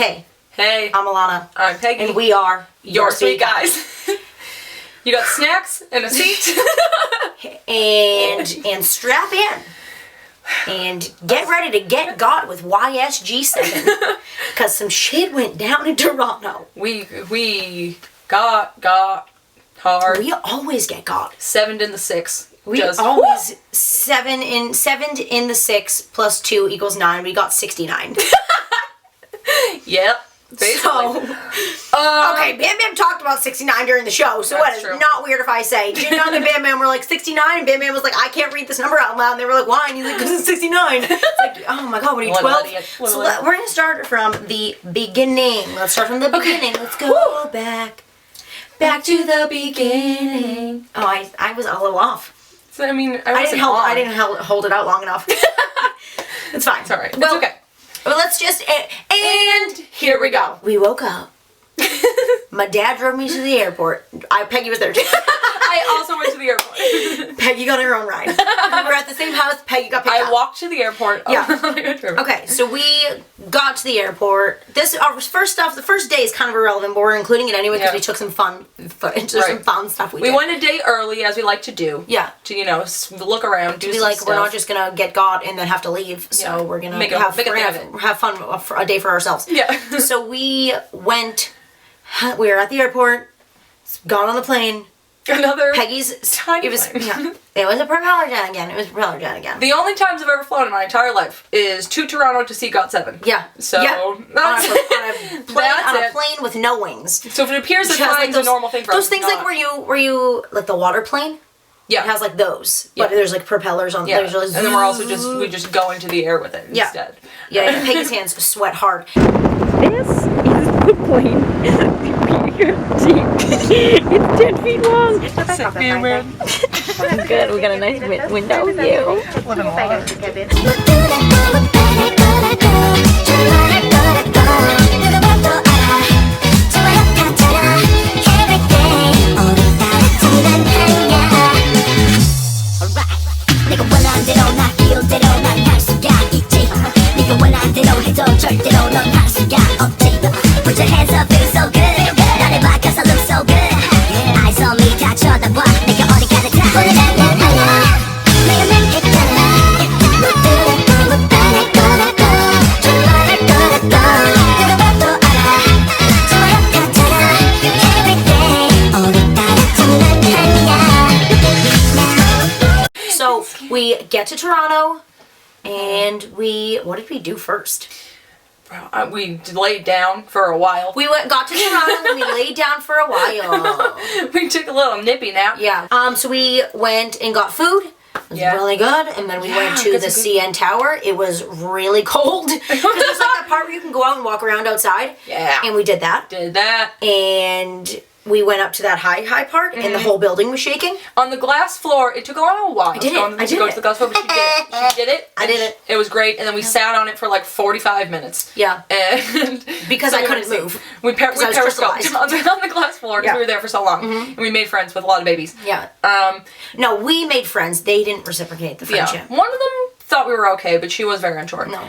Hey. Hey. I'm Alana. I'm Peggy. And we are your sweet guys. You got snacks and a seat. and strap in. And get ready to get got with YSG7. Because some shit went down in Toronto. We got hard. We always get got. 7'd in the 6. We always 7 in the 6 plus 2 equals 9. We got 69. Yep. Basically. So, okay, Bam Bam talked about 69 during the show, so what is not weird if I say, Jin Young and Bam Bam were like 69, and Bam Bam was like, I can't read this number out loud, and they were like, why? And he's like, because it's 69. It's like, oh my god, what are you, 12? So we're going to start from the beginning. Let's start from the beginning. Let's go back to the beginning. Oh, I was a little off. So, I mean, I didn't hold it out long enough. It's fine. It's alright. Well, it's okay. Well, let's just, and here we go. We woke up. My dad drove me to the airport. Peggy was there too. I also went to the airport. Peggy got her own ride. We were at the same house. Peggy got picked up. I walked to the airport. Yeah. Okay, so we got to the airport. Our first stuff, the first day is kind of irrelevant, but we're including it anyway because we took some fun footage. There's some fun stuff we did. We went a day early, as we like to do. Yeah. To, you know, look around, do some stuff. We're not just going to get got and then have to leave. So we're going to have fun for a day for ourselves. Yeah. So we were at the airport, got on the plane. Peggy's tiny it was a propeller jet again. The only times I've ever flown in my entire life is to Toronto to see GOT7. Yeah. So on a plane with no wings. So if it appears that flying's a normal thing for us. Those things like where you like the water plane. Yeah. It has like those, but there's like propellers on. Yeah. There's like, and then we're also just go into the air with it instead. Yeah. Peggy's hands sweat hard. This is the plane. It's 10 feet long. Good, we got a nice window view. Put your hands up, feel so good. 나를 봐, 'cause I look so good. Eyes on me, 다 쳐다봐. 내가 어디 가든 다 보내달라. 매일매일 했잖아. 모두를 꿈을 내 거라고. 좋아할 거라고. 누구봐도 알아. 좋아요 같잖아. Everyday 우리 따라주는 향이야. So we get to Toronto, and what did we do first? We laid down for a while. We got to Toronto and we laid down for a while. We took a little nippy nap. Yeah. So we went and got food. It was really good. And then we went to the CN Tower. It was really cold. Because there's like that part where you can go out and walk around outside. Yeah. And we did that. And we went up to that high part, and the whole building was shaking. On the glass floor, it took a little while. I did it. To go to the glass floor, but she did it. She did it. I did it. It was great, and then we sat on it for like 45 minutes. Yeah. And because I couldn't move. We periscoped on the glass floor because we were there for so long, and we made friends with a lot of babies. Yeah. No, we made friends. They didn't reciprocate the friendship. Yeah. One of them thought we were okay, but she was very unsure. No.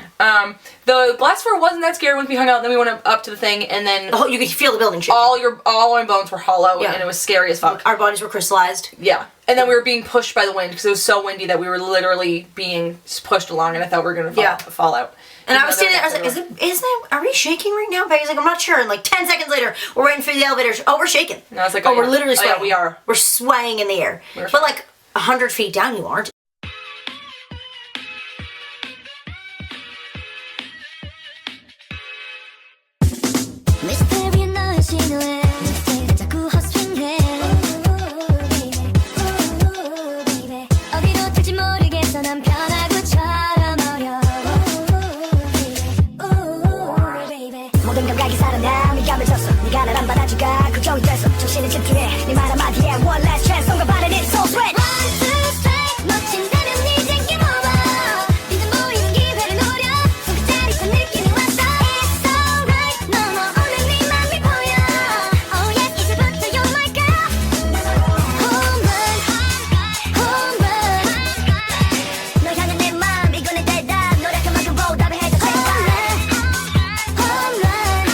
The glass floor wasn't that scary once we hung out. Then we went up to the thing, and then you could feel the building shaking. All my bones were hollow, and it was scary as fuck. Our bodies were crystallized. Yeah, and then we were being pushed by the wind because it was so windy that we were literally being pushed along, and I thought we were gonna fall out. And I was standing there, I was like, are we shaking right now? Peggy's like, I'm not sure. And like 10 seconds later, we're waiting for the elevators. Oh, we're shaking. And I was like, we're literally swaying. Yeah, we are. We're swaying in the air. But like 100 feet down, you aren't. 모든 감각이 살아나 미감을 줬어 네가 날 안 받아주가 걱정이 됐어 정신을 집중해 네 말 한마디에 one last chance 손과 발은 it's so sweat one two straight 멋진다면 이제 game over 빈틈 보이는 기회를 노려 손끝자리에서 느낌이 왔어 it's alright 너무 오늘 네 맘이 보여 oh yeah 이제부터 you're my girl home run 널 향한 내 맘 이건 내 대답 노력한 만큼 보답을 해줘 home run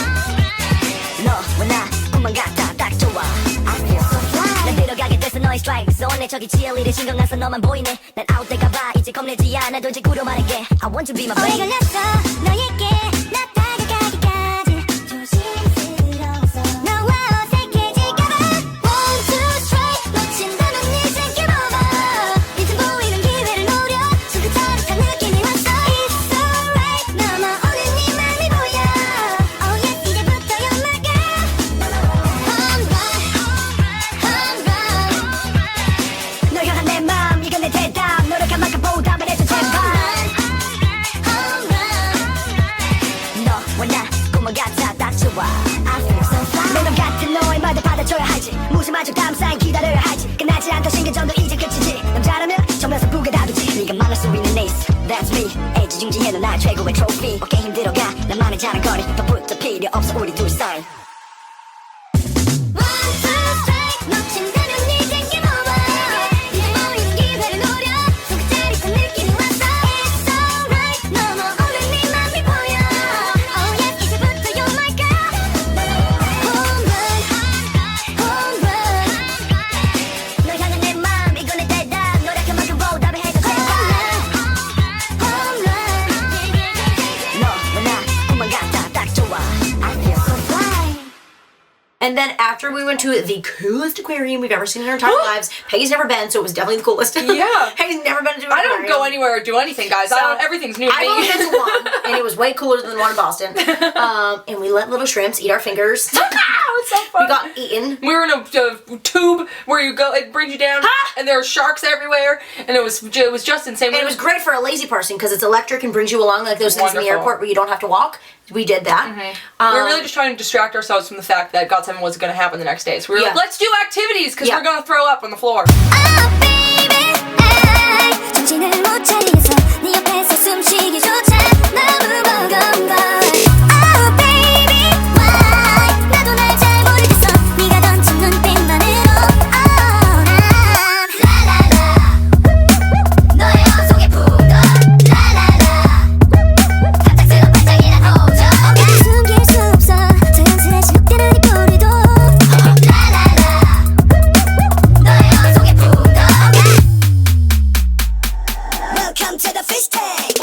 꿈만 같아 딱 좋아 I feel so fly 난 들어가게 돼서 너의 strike zone 내 저기 cheerleader 신경 나서 너만 보이네 난 out 될까봐 이제 겁내지 않아도 이제 구려 말할게 I want to be my baby 오래 걸렸어 너에게 나 다가가기까지 조심스러워서 너와 어색해질까봐 One, two, strike 놓친다면 이제 game over 이제 보이는 기회를 노려 손끝처럼 다 느낌이 왔어 It's alright 너만 오는 네 맘이 보여 Oh yes 이제부터 you're my girl Home run 널 향한 내 맘 이건 내 대답 노력한 만큼 보답을 해줘 제발 너와 나 꿈만 같아 딱 좋아 I feel so fly 내맘 같은 너의 말도 받아줘야 할지 무심한 척 다음 사인 기다려야 할지 끝나지 않던 신경전도 이제 끝이지 남자라면 정면서 부게 다루지 네가 만날 수 있는 ace That's me 애지중지해도 나 최고의 트로피 어깨 힘들어가 나만의 자랑거리 더 필요 없어 우리 둘 사이 One, two, strike 놓친다면 이제 game over 이제 보이는 기회를 노려 손끝자릿한 느낌이 왔어 It's alright 너무 오는 네 맘이 보여 Oh yes 이제부터 you're my girl Home run Home run 널 향한 내 맘 이건 내 대답 노력한 만큼 보답을 해줘 제발 Home run 너와 나 꿈만 같아 딱 좋아 I feel so fly And then after we went to the coolest aquarium we've ever seen in our entire lives, Peggy's never been, so it was definitely the coolest. Yeah. Peggy's never been to an I aquarium. don't go anywhere or do anything, guys. Everything's new to I've only me. been to one, and it was way cooler than the one in Boston. And we let little shrimps eat our fingers. It's so fun. We got eaten. We were in a tube where you go, it brings you down, and there are sharks everywhere, and it was just insane. And it was great for a lazy person because it's electric and brings you along like those things in the Wonderful. airport where you don't have to walk. We did that. We were really just trying to distract ourselves from the fact that GOT7 wasn't going to happen the next day. So we were like, let's do activities because we're going to throw up on the floor. Oh baby I 정신을 못 차리겠어 네 옆에서 숨쉬기조차 너무 버거운 걸 Oh baby why 나도 날 잘 모르겠어 네가 던진 눈빛만으로 Oh 난 라라라 너의 속에 푹 떠 라라라 갑작스런 발작이란 호적 숨길 수 없어 자연스레 시록되는 이 꼬리도 라라라 너의 속에 푹 떠 Welcome to the fish tank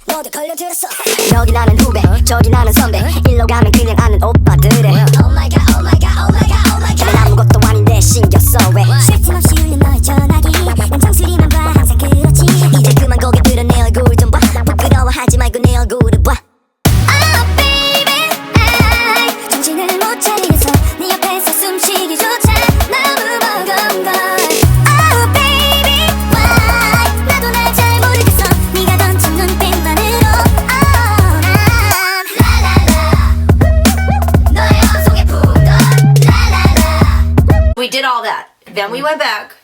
모두 걸려들었어 여기 나는 후배 저기 나는 선배 일로 가면 그냥 아는 오빠들의 Oh my god oh my god oh my god oh my god 난 아무것도 아닌데 신경 써 왜 쉴 틈 없이 울린 너의 전화기 난 정수리만 봐 항상 그렇지 이제 그만 고개 들어 내 얼굴 좀 봐 부끄러워하지 말고 내 얼굴을 봐 Oh baby I 정신을 못 차리겠어 네 옆에서 숨쉬기조차 너무 버거운 걸 Oh baby why 나도 날 잘 모르겠어 네가 던진 눈빛만으로 Oh 난 라라라 너의 속에 푹 떠 라라라 We did all that. Then we went back,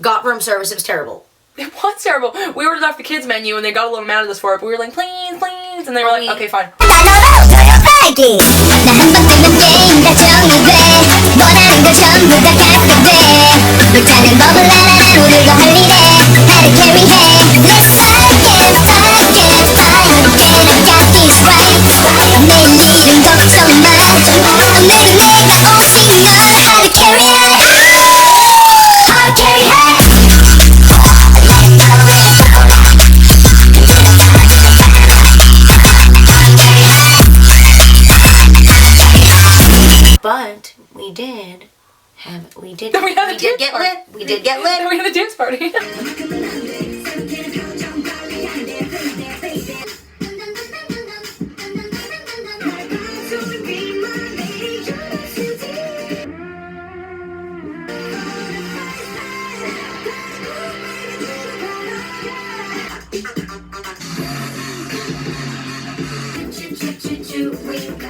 got room service. It was terrible. It was terrible. We ordered off the kids menu and they got a little mad at us for it, but we were like, please, please. And they were like, okay, fine. 나한번 뜨면 게임 다 정리돼 원하는 걸 전부 다 갖게 돼 불타는 버블 라라라 우르고 헐리래 나를 carry해 Let's fight it fight it fight 이제 got this right 내일 일은 걱정 마 오늘은 내가 오직 널 I'll carry it I'll carry it But we did get Then we had a dance lit. party. We did get lit. Then we had a dance party.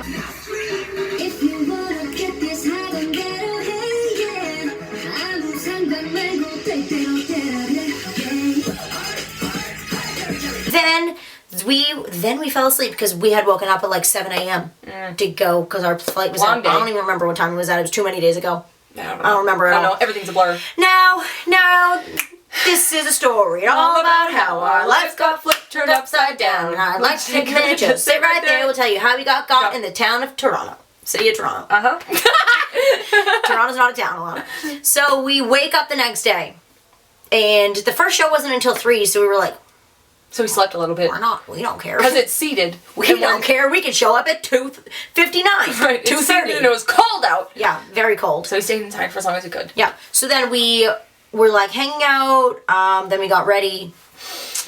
If you wanna get this high, then get away, yeah. 아무 상관 말고 때때로 때려내, Then we fell asleep because we had woken up at like 7 a.m. to go because our flight was Long at, day. I don't even remember what time it was at. It was too many days ago. I don't remember at all. Everything's a blur. Now, This is a story all about how our lives got flipped, turned upside down. And I'd like to take a minute, just sit right there. We'll tell you how we got in the town of Toronto. City of Toronto. Toronto's not a town alone. So we wake up the next day. And the first show wasn't until 3, so we were like, so we slept a little bit. We're not. We don't care. Because it's seated. We don't care. We could show up at 2:59. Right. 2:30. And it was cold out. Yeah, very cold. So we stayed inside for as long as we could. Yeah. So then we were like hanging out. Then we got ready.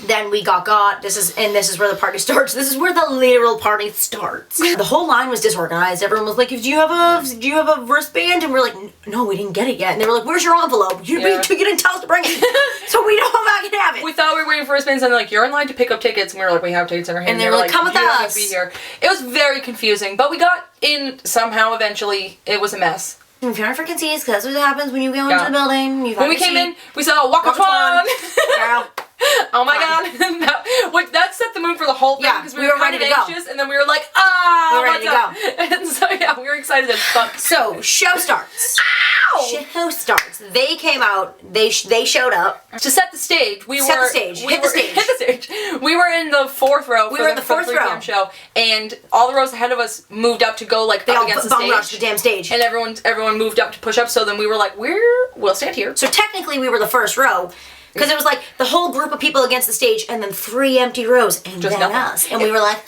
Then we got. This is where the party starts. This is where the literal party starts. The whole line was disorganized. Everyone was like, "Do you have a wristband?" And we're like, "No, we didn't get it yet." And they were like, "Where's your envelope? You didn't tell us to bring it, so we don't fucking have it." We thought we were waiting for wristbands, and they're like, "You're in line to pick up tickets," and we were like, "We have tickets in our hand." And they were like, "Come with "You don't us." have to be here." It was very confusing, but we got in somehow. Eventually, it was a mess. If you're on freaking seats, because that's what happens when you go into the building. When we came in, we saw Waka Twan. Girl. Oh my god. that set the mood for the whole thing, because we were ready to anxious, and then we were like, we were ready to go. And so we were excited as fuck. So, show starts. Ow! Show starts. They came out, they showed up. To set the stage, Hit the stage. We were in the 4th row We were in the 4th row. 3 p.m. show, and all the rows ahead of us moved up to go up against the stage. The damn stage. And everyone moved up to push up, so then we were like, we'll stand here. So technically we were the 1st row, because it was like the whole group of people against the stage, and then 3 empty rows, and just then us. And we were like,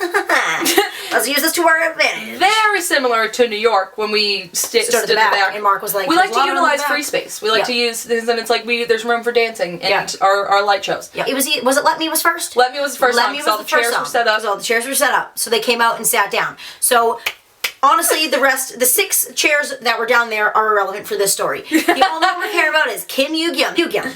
let's use this to our advantage. Very similar to New York when we stood at the back. And Mark was like, we like to utilize free space. We like to use this, and it's like there's room for dancing and our light shows. Yeah. Was it Let Me was first? Let Me was the first song, because all the chairs were set up. So all the chairs were set up. So they came out and sat down. So honestly, the 6 chairs that were down there are irrelevant for this story. The only one we care about is Kim Yugyum. Yugyum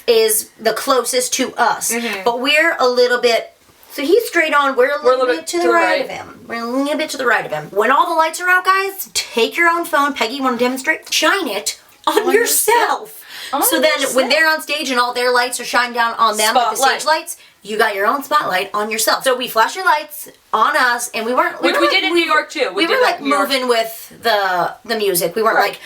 is the closest to us, but we're a little bit. So he's straight on. We're a little bit to the right of him. We're a little bit to the right of him. When all the lights are out, guys, take your own phone. Peggy, you want to demonstrate? Shine it on yourself. So then, when they're on stage and all their lights are shined down on them, like the stage lights, you got your own spotlight on yourself. So we flashed your lights on us, and we weren't. Which we did in New York too. We were like moving with the music. We weren't like.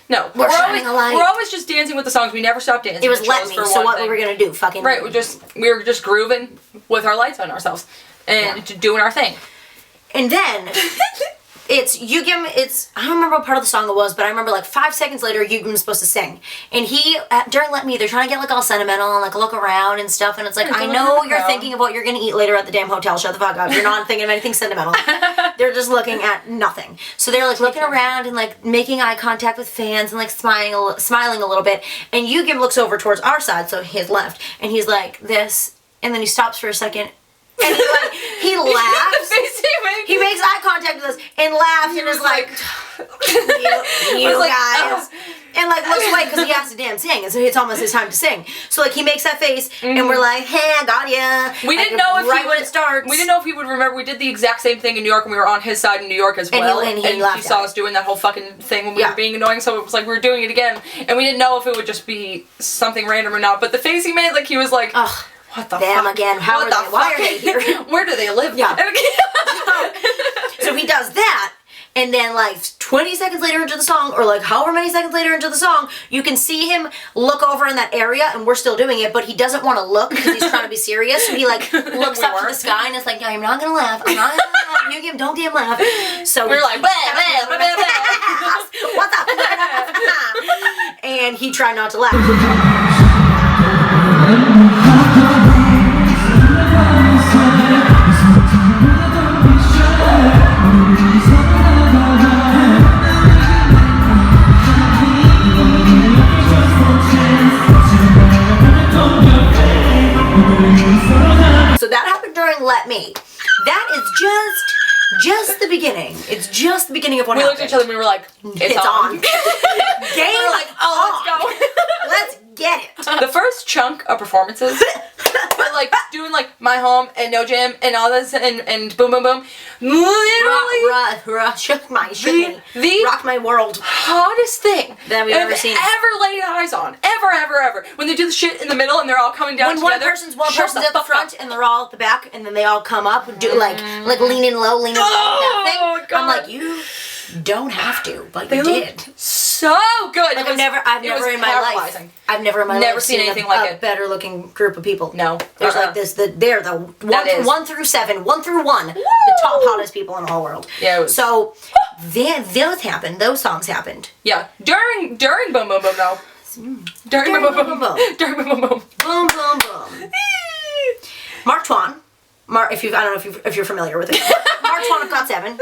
No, we're always just dancing with the songs. We never stopped dancing. It was Let Me, so what were we gonna do? Fucking right. We were just grooving with our lights on ourselves and doing our thing. And then it's Yugyum. I don't remember what part of the song it was, but I remember like 5 seconds later, Yugyum's supposed to sing, and during Let Me, they're trying to get like all sentimental and like look around and stuff, and it's like, I know you're thinking of what you're gonna eat later at the damn hotel. Shut the fuck up. You're not thinking of anything sentimental. They're just looking at nothing. So they're like looking around and like making eye contact with fans and like smiling a little bit. And Yugyum looks over towards our side, so his left, and he's like this, and then he stops for a second. And he laughs. He makes eye contact with us and laughs and is like, you guys. And like looks away because he has to damn sing. And so it's almost his time to sing. So like he makes that face and we're like, hey, I got ya. We didn't know if when it starts. We didn't know if he would remember. We did the exact same thing in New York, and we were on his side in New York as well. And he saw us doing that whole fucking thing when we were being annoying, so it was like we were doing it again. And we didn't know if it would just be something random or not. But the face he made, like he was like, ugh. What the Them fuck? again. Why are they here? Where do they live? Yeah. So he does that, and then like 20 seconds later into the song, or like however many seconds later into the song, you can see him look over in that area, and we're still doing it, but he doesn't want to look because he's trying to be serious. So he like looks up to the sky and it's like, I'm not gonna laugh. I'm not gonna laugh. You don't damn laugh. So we're like, blah, blah, blah, blah. What's up? And he tried not to laugh. So that happened during Let Me. That is just the beginning. It's just the beginning of what happened. We looked at each other and we were like, it's on. Game we were like, oh, let's go. Let's get it. The first chunk of performances, but like doing like My Home and No Jam and all this and Boom Boom Boom, literally shook my world. Hottest thing that we've ever seen. Ever laid eyes on. Ever. When they do the shit in the middle and they're all coming down together. When one person's at the front and they're all at the back, and then they all come up and do like leaning low, that thing. God. I'm like, you don't have to, but you did. So so good. Like I've never in my life. I've never in my life seen anything like it. Better looking group of people. No. There's like this. They're the 1 through 7, 1 through 1, the top hottest people in the whole world. Yeah. It was. So those happened. Those songs happened. Yeah. During Boom Boom Boom though. During Boom Boom Boom. During Boom Boom Boom. Boom Boom Boom. Mark Twain. I don't know if you're familiar with it. Mark Twain of GOT7.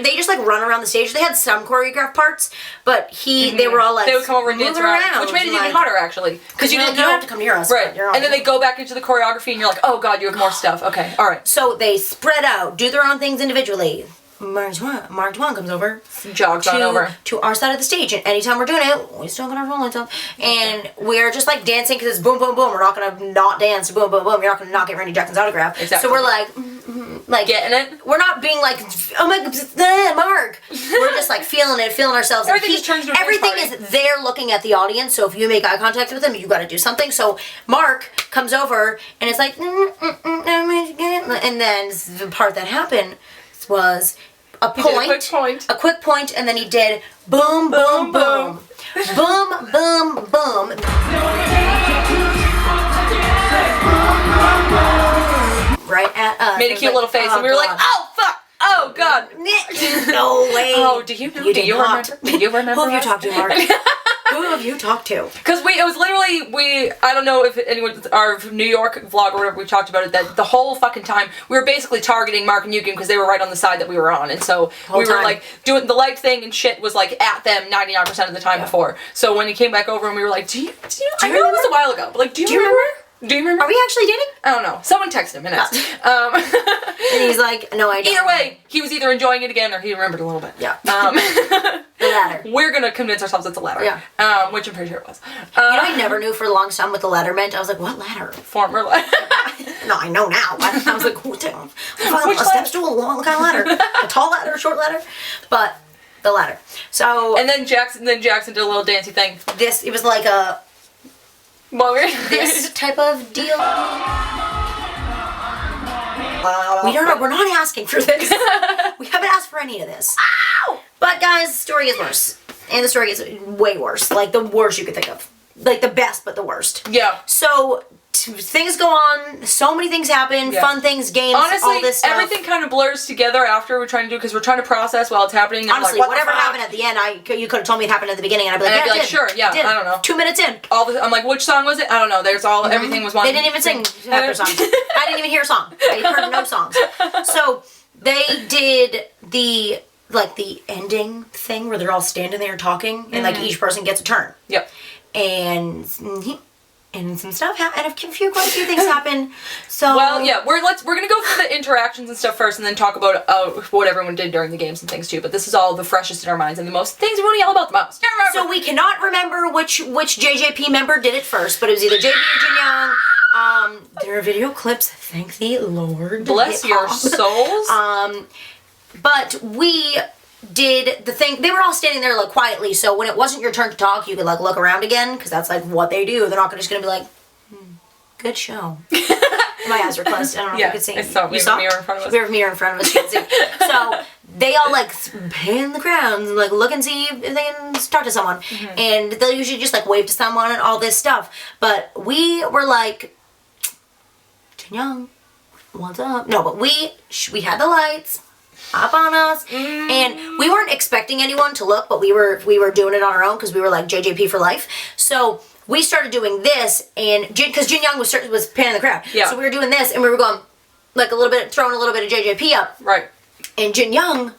They just like run around the stage. They had some choreographed parts, but they were all like they would come over and dance around, which made it even hotter actually, because you don't have to come near us, right? And then they go back into the choreography, and you're like, oh god, you have more stuff. Okay, all right. So they spread out, do their own things individually. Mark Twain comes over, jogs on over to our side of the stage, and anytime we're doing it, we still got our phone lights up, and we're just like dancing because it's boom, boom, boom. We're not gonna not dance to boom, boom, boom. You're not gonna not get Randy Jackson's autograph. Exactly. So we're like, like getting it. We're not being like, oh my god, Mark. We're just like feeling it, feeling ourselves. Everything just turns to a everything is there looking at the audience. So if you make eye contact with him, you got to do something. So Mark comes over and it's like, and then the part that happened was a quick point, and then he did boom, boom, boom, boom, boom, boom. Right at us. Made a cute little face, and we were like, oh fuck, oh god. No way. Oh, do you know? Do you remember? Do you remember? Who have you talked to, Mark? Who have you talked to? Because it was literally, I don't know if anyone, our New York vlog or whatever, we talked about it, that the whole fucking time, we were basically targeting Mark and Yugen because they were right on the side that we were on, and so we were like, doing the light thing and shit was like at them 99% of the time before. So when he came back over and we were like, do you I know it was a while ago, but like, do you remember? Do you remember? Are we actually dating? I don't know. Someone texted him and asked. And he's like, no, I don't. Either way, he was either enjoying it again or he remembered a little bit. Yeah. The latter. We're gonna convince ourselves it's a ladder. Yeah. Which I'm pretty sure it was. I never knew for the longest time what the ladder meant. I was like, what ladder? Former ladder. No, I know now. I was like, what a step stool, a long kind of ladder. A tall ladder, a short ladder. But the ladder. So. And then Jackson did a little dancey thing. It was like a. Well, this type of deal. We're not asking for this. We haven't asked for any of this. Ow! But guys, the story gets worse. And the story gets way worse. Like the worst you could think of. Like the best, but the worst. Yeah. So things go on, so many things happen, fun things, games, honestly, all this stuff. Everything kind of blurs together after we're trying to do, because we're trying to process while it's happening. And honestly, like, whatever happened at the end, you could have told me it happened at the beginning, and I'd be like, yeah, sure, yeah, I don't know. 2 minutes in. I'm like, which song was it? I don't know. There's everything was one. They didn't even sing half their songs. I didn't even hear a song. I heard no songs. So they did the ending thing where they're all standing there talking, and like each person gets a turn. Yep. And some stuff happened, and quite a few things happen. So well, yeah, we're gonna go through the interactions and stuff first, and then talk about what everyone did during the games and things too. But this is all the freshest in our minds and the most things we want to yell about the most. So we cannot remember which JJP member did it first, but it was either JB or Jin Young. There are video clips. Thank the Lord. Bless your souls. But we did the thing. They were all standing there like quietly, so when it wasn't your turn to talk, you could like look around again, because that's like what they do. They're not just gonna be like, good show. My eyes were closed. I don't know if you could see. I saw. We have a mirror in front of us. We have a mirror in front of us. You can see. So they all like pan the crowd and like look and see if they can talk to someone, and they'll usually just like wave to someone and all this stuff. But we were like, Jin Young, what's up? No, but we had the lights up on us, and we weren't expecting anyone to look, but we were doing it on our own because we were like JJP for life. So we started doing this, and because Jin Young was panning the crowd, so we were doing this, and we were going like a little bit, throwing a little bit of JJP up, right? And Jin Young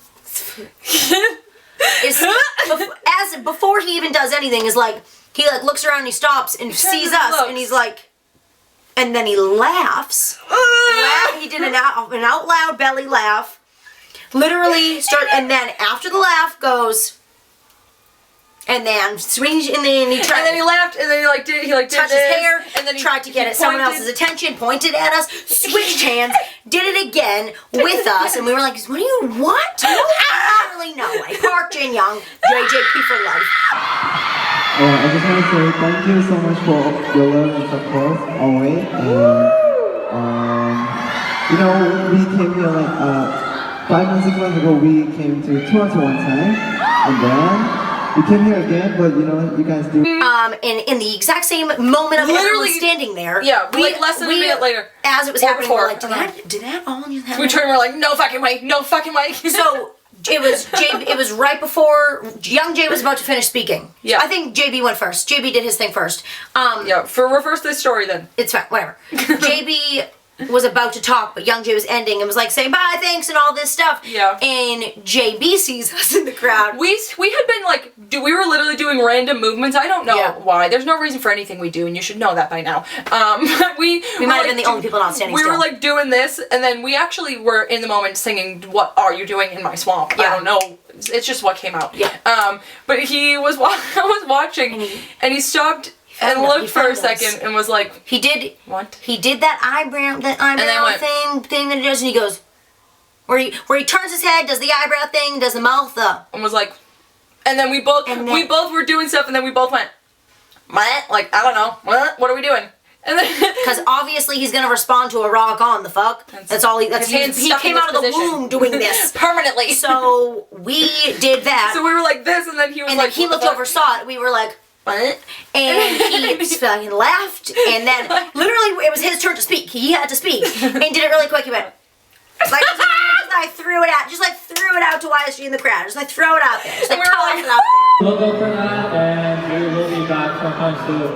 is before he even does anything is like he like looks around and he stops and sees us, and he's like, and then he laughs. He did an out loud belly laugh. Literally and then after the laugh goes, and then swings, and then he tried. And then he laughed, and then he touched his hair, and then he tried to get someone else's attention, pointed at us, switched hands, did it again with us, and we were like, what do you want? No, literally no way. Park Jin Young, JJP for life. I just want to say thank you so much for your love and support always. And we came here like 5 months, 6 months ago. We came to Toronto one time. And then we came here again, but you know, you guys do. And in the exact same moment of everyone standing there. Yeah, like less than a minute later. As it was Or happening, before. we're like, did that all just happen? We turned and we're like, no fucking way, no fucking way. So it was right before young Jay was about to finish speaking. Yeah. I think JB went first. JB did his thing first. Yeah, for reverse this story then. It's fine, whatever. JB was about to talk, but young Jay was ending and was like saying bye, thanks, and all this stuff. Yeah. And JB sees us in the crowd. We had been like, we were literally doing random movements. I don't know why. There's no reason for anything we do, and you should know that by now. We might have been the only people not standing still. We were like doing this, and then we actually were in the moment singing, "What are you doing in my swamp?" Yeah. I don't know. It's just what came out. Yeah. But he was watching, and he stopped and looked for a second and was like, he did what? He did that eyebrow thing that he does, and he goes where he turns his head, does the eyebrow thing, does the mouth and was like, and then we both were doing stuff, and then we both went, what? Like, I don't know, what are we doing? And then because obviously he's gonna respond to a rock on the fuck. That's all he came out of the womb doing this permanently. So we did that. So we were like this, and then he was like, he looked over, saw it. We were like, what? And he fucking laughed, and then literally it was his turn to speak. He had to speak, and did it really quick. He went like, just like threw it out, just like threw it out to YSG in the crowd, just like throw it out there, just like we were toss like, it out there. We'll go for that, and we will be back sometime soon.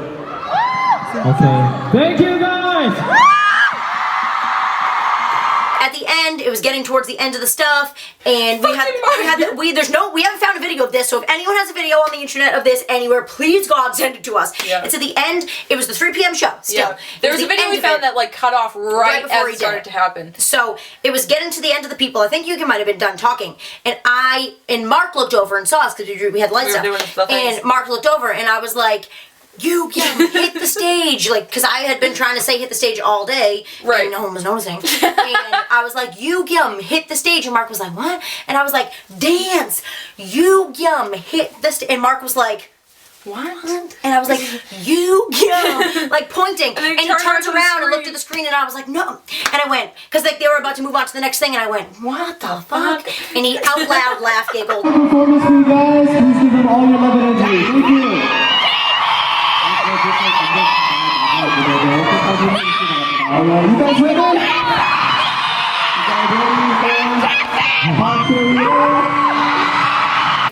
Okay. Thank you guys! At the end, it was getting towards the end of the stuff, and we haven't found a video of this. So if anyone has a video on the internet of this anywhere, please God send it to us. Yeah. It's at the end. It was the 3 p.m. show. Still, yeah. There was a video we found that like cut off right before as it started to happen. So it was getting to the end of the people. I think Yugen might have been done talking, and Mark looked over and saw us because we had lights up. And Mark looked over, and I was like, you hit the stage, like, because I had been trying to say hit the stage all day, right? And no one was noticing. And I was like, hit the stage, and Mark was like, what? And I was like, dance, hit the stage, and Mark was like, what? And I was like, like pointing, and he turns around and looked at the screen, and I was like, no. And I went, because like they were about to move on to the next thing, and I went, what the fuck? And he out loud laughed, giggled. Performance for you guys. Please give them all your love and energy. Thank you. Alright, you guys ready?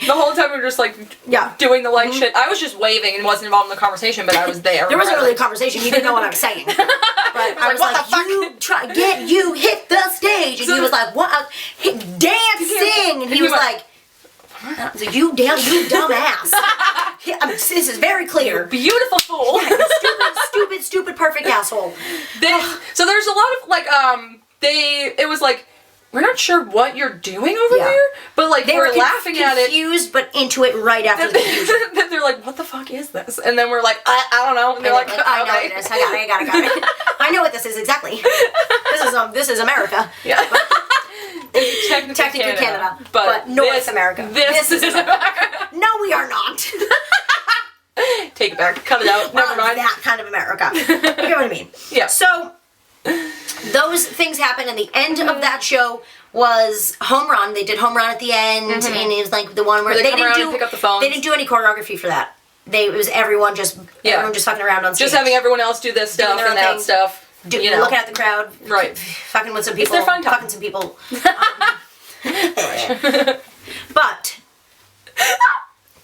The whole time we were just like doing the like shit. I was just waving and wasn't involved in the conversation, but I was there. There wasn't really a conversation. He didn't know what I was saying. But I was like, you hit the stage. And he was like, what? Dance, sing. And he was like, I was like, you dumbass. This is very clear. Beautiful fool. Stupid, perfect asshole. So there's a lot of like, it was like, we're not sure what you're doing over there, but like they were laughing at it. Confused, but into it right after the confusion. Then they're like, what the fuck is this? And then we're like, I don't know. And they're like, I know what it is. I got it. I know what this is exactly. This is America. Yeah. Technically Canada, but North America. This is America. No, we are not. Take it back. Cut it out. Never mind. That kind of America. You get what I mean? Yeah. So those things happened, and the end of that show was Home Run. They did Home Run at the end, and it was like the one where they didn't pick up the phones. They didn't do any choreography for that. It was everyone just fucking around on stage. Just having everyone else do this stuff and that stuff. Looking at the crowd, right? Fucking with some people. It's their fun time. Fucking some people. But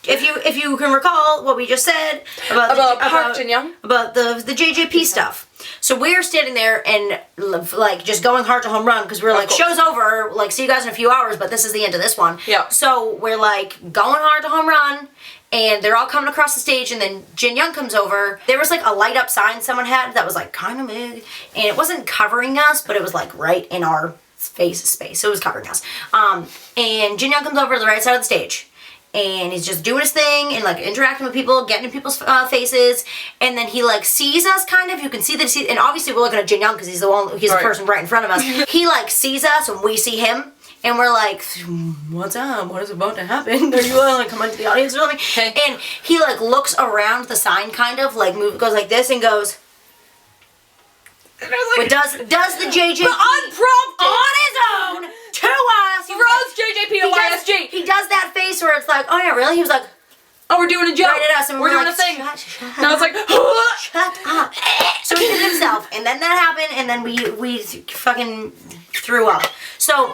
if you can recall what we just said about Park Jin-young, about the JJP stuff. So we're standing there and like just going hard to Home Run because we're like, show's over, like see you guys in a few hours, but this is the end of this one. Yeah. So we're like going hard to Home Run. And they're all coming across the stage, and then Jin Young comes over. There was like a light up sign someone had that was like kind of big, and it wasn't covering us, but it was like right in our space, so it was covering us. And Jin Young comes over to the right side of the stage, and he's just doing his thing and like interacting with people, getting in people's faces, and then he like sees us kind of. You can see that and obviously we're looking at Jin Young because he's the person right in front of us. He like sees us and we see him. And we're like, what's up? What is about to happen? Are you want to come into the audience or something? Okay. And he like looks around the sign, kind of like goes like this and goes. But does the JJP unprompted on his own to us? Throws JJP to YSG. He does that face where it's like, oh yeah, really? He was like, oh, we're doing a joke. right at us, and we're doing like, a thing. Shut and I was like, shut up. So he did it himself, and then that happened, and then we fucking threw up. So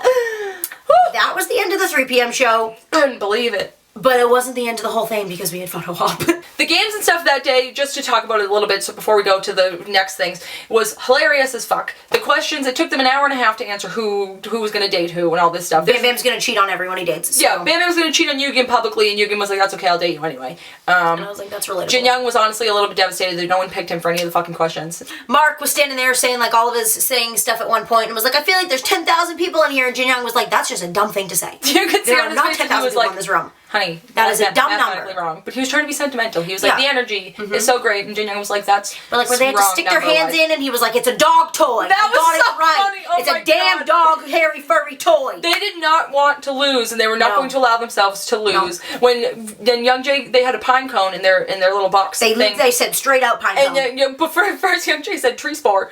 that was the end of the 3 p.m. show. I couldn't believe it. But it wasn't the end of the whole thing because we had photo op. The games and stuff that day, just to talk about it a little bit, so before we go to the next things, was hilarious as fuck. The questions, it took them an hour and a half to answer who was gonna date who and all this stuff. Bam Bam's gonna cheat on everyone he dates. So. Yeah, Bam Bam was gonna cheat on Yugim publicly, and Yugim was like, that's okay, I'll date you anyway. And I was like, that's relatable. Jin Young was honestly a little bit devastated that no one picked him for any of the fucking questions. Mark was standing there saying like all of his saying stuff at one point and was like, I feel like there's 10,000 people in here, and Jin Young was like, that's just a dumb thing to say. You could see there on are his not face 10,000 he was people like, in this room. Honey, that is a dumb mathematically number. wrong. But he was trying to be sentimental. He was like, the energy is so great, and Jin Young was like, that's But like where they had to stick their hands in, and he was like, it's a dog toy. That was got so it right. funny. Oh it's my a damn God. dog, hairy, furry toy. They did not want to lose, and they were not No. going to allow themselves to lose. When then Young Jay, they had a pine cone in their little box. They said straight out pine cone. And but first Young Jay said tree spore,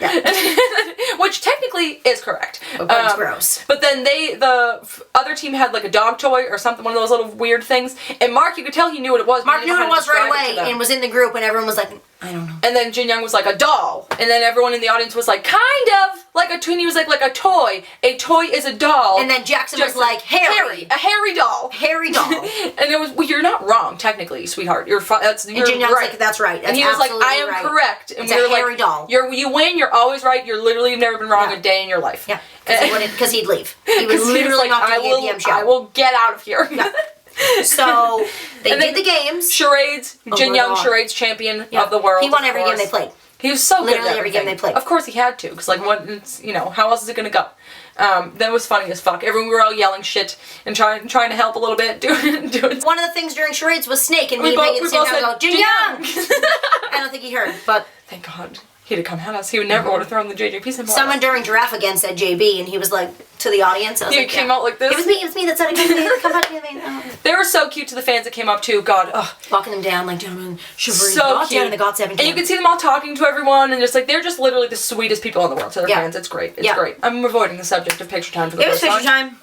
which technically is correct. But it's gross. But then the other team had like a dog toy or something, one of those little weird things. And Mark, you could tell he knew what it was. Mark knew what it was right away and was in the group, and everyone was like, I don't know. And then Jin Young was like, a doll. And then everyone in the audience was like, kind of like a twin. He was like a toy. A toy is a doll. And then Jackson was like, hairy. A hairy doll. Hairy doll. And it was, well, you're not wrong, technically, sweetheart. You're and Jin Young's right. like, that's right. That's and he was like, I am right. correct. And It's we a were hairy like, doll. You win, you're always right. You're literally, you've never been wrong a day in your life. Yeah. Because he'd leave. He was 'Cause literally like, not to the APM show. I will get out of here. Yeah. So they And did then the games. Charades. Jin my Young, God. charades champion of the world. He won of every game course. they played. He was so Literally good at every game they played. Of course he had to, because like what, it's, how else is it gonna go? That was funny as fuck. Everyone, we were all yelling shit and trying to help a little bit, doing. One of the things during charades was Snake, and We me and both- Megan we sitting both there said, go, Jin "Jin Young! I don't think he heard, but Thank God. He'd have come at us. He would never would have thrown the JJP symbol. someone during Giraffe again said JB, and he was like, to the audience, I was He like, came out like this. It was me that said it. Come back to me. They were so cute to the fans that came up too. God, ugh. Walking them down like, gentlemen, chivalry, So got cute. down in the GOT7 And you could see them all talking to everyone, and just like they're just literally the sweetest people in the world to their fans. It's great. It's great. I'm avoiding the subject of picture time for the It was first picture time.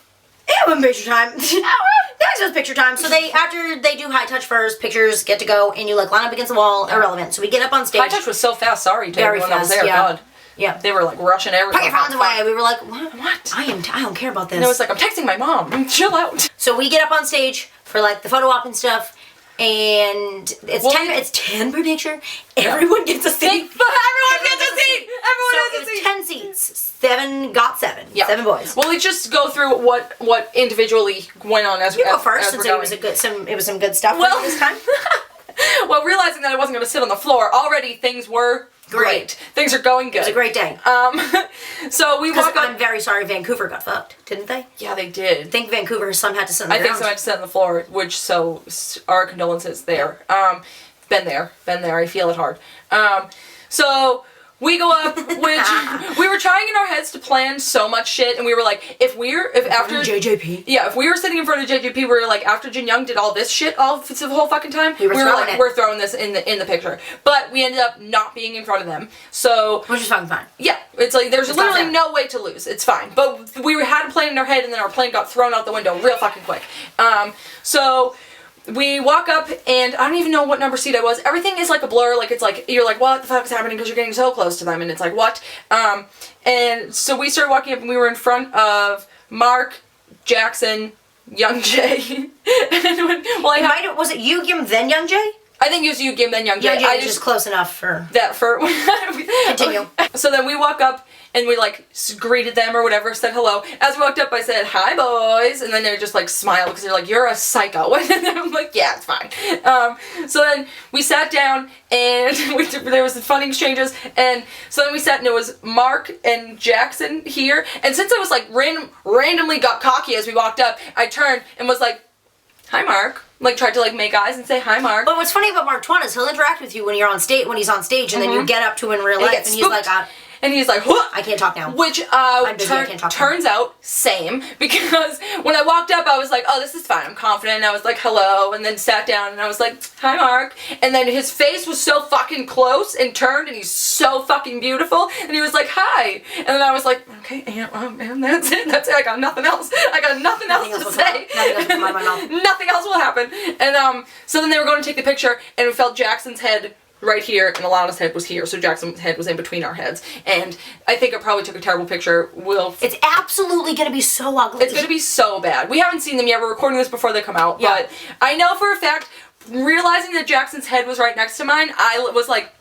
It was picture time. It was picture time. So after they do high touch first, pictures get to go, and you like line up against the wall, irrelevant. So we get up on stage. High touch was so fast. Sorry to Very everyone that was fast, there. yeah. God. Yeah. They were like rushing everything. Put your phones away. We were like, what? What? I don't care about this. And it was like, I'm texting my mom. Chill out. So we get up on stage for like the photo op and stuff, and it's 10 per picture. Everyone gets a seat. But everyone gets a seat. Everyone So gets a it seat. was 10 seats. 7 got 7. Yeah. 7 boys. Well, let's just go through what individually went on as You go as first, we're since it was some good stuff Well, this time. Well, realizing that I wasn't going to sit on the floor, already things were great. Things are going good. It was a great day. So we walk I'm up. very sorry Vancouver got fucked, didn't they? Yeah, they I did. think Vancouver, some had to sit on the I think ground. so. I had to sit on the floor, which our condolences there. Been there. I feel it hard. So we go up, which we were trying in our heads to plan so much shit, and we were like, if after JJP. Yeah, if we were sitting in front of JJP, we were like, after Jin Young did all this shit the whole fucking time, we were throwing like, it. we're throwing this in the picture. But we ended up not being in front of them. So Which is fucking fine. yeah, it's like there's literally not no way to lose. It's fine. But we had a plane in our head, and then our plane got thrown out the window real fucking quick. So we walk up, and I don't even know what number seat I was. Everything is like a blur. Like it's like you're like, what the fuck is happening? Because you're getting so close to them, and it's like what? And so we started walking up, and we were in front of Mark, Jackson, Young Jay. Was it Yugim then Young Jay? I think it was you, Gim, then Young Jay. Young Jay was just close enough for... Continue. So then we walk up, and we like greeted them or whatever, said hello. As we walked up, I said, hi boys, and then they just like smiled because they're like, you're a psycho. And I'm like, yeah, it's fine. So then we sat down, and there was funny exchanges, and so then we sat, and it was Mark and Jackson here, and since I was like randomly got cocky as we walked up, I turned and was like, hi Mark. Like tried to like make eyes and say hi Mark. But what's funny about Mark Twain is he'll interact with you when he's on stage, and then you get up to him in real life, and he's like, And he's like, huh! I can't talk now. Which I'm busy, I can't talk now. turns out same, because when I walked up I was like, oh, this is fine, I'm confident, and I was like, hello, and then sat down and I was like, hi Mark, and then his face was so fucking close and turned, and he's so fucking beautiful, and he was like, hi, and then I was like, okay, and that's it, I got nothing else, nothing else to say. Nothing else will come out of my mouth. Nothing else will happen. And so then they were going to take the picture, and we felt Jackson's head right here, and Alana's head was here, so Jackson's head was in between our heads, and I think it probably took a terrible picture. It's absolutely gonna be so ugly. It's gonna be so bad. We haven't seen them yet, we're recording this before they come out, but I know for a fact, realizing that Jackson's head was right next to mine, I was like,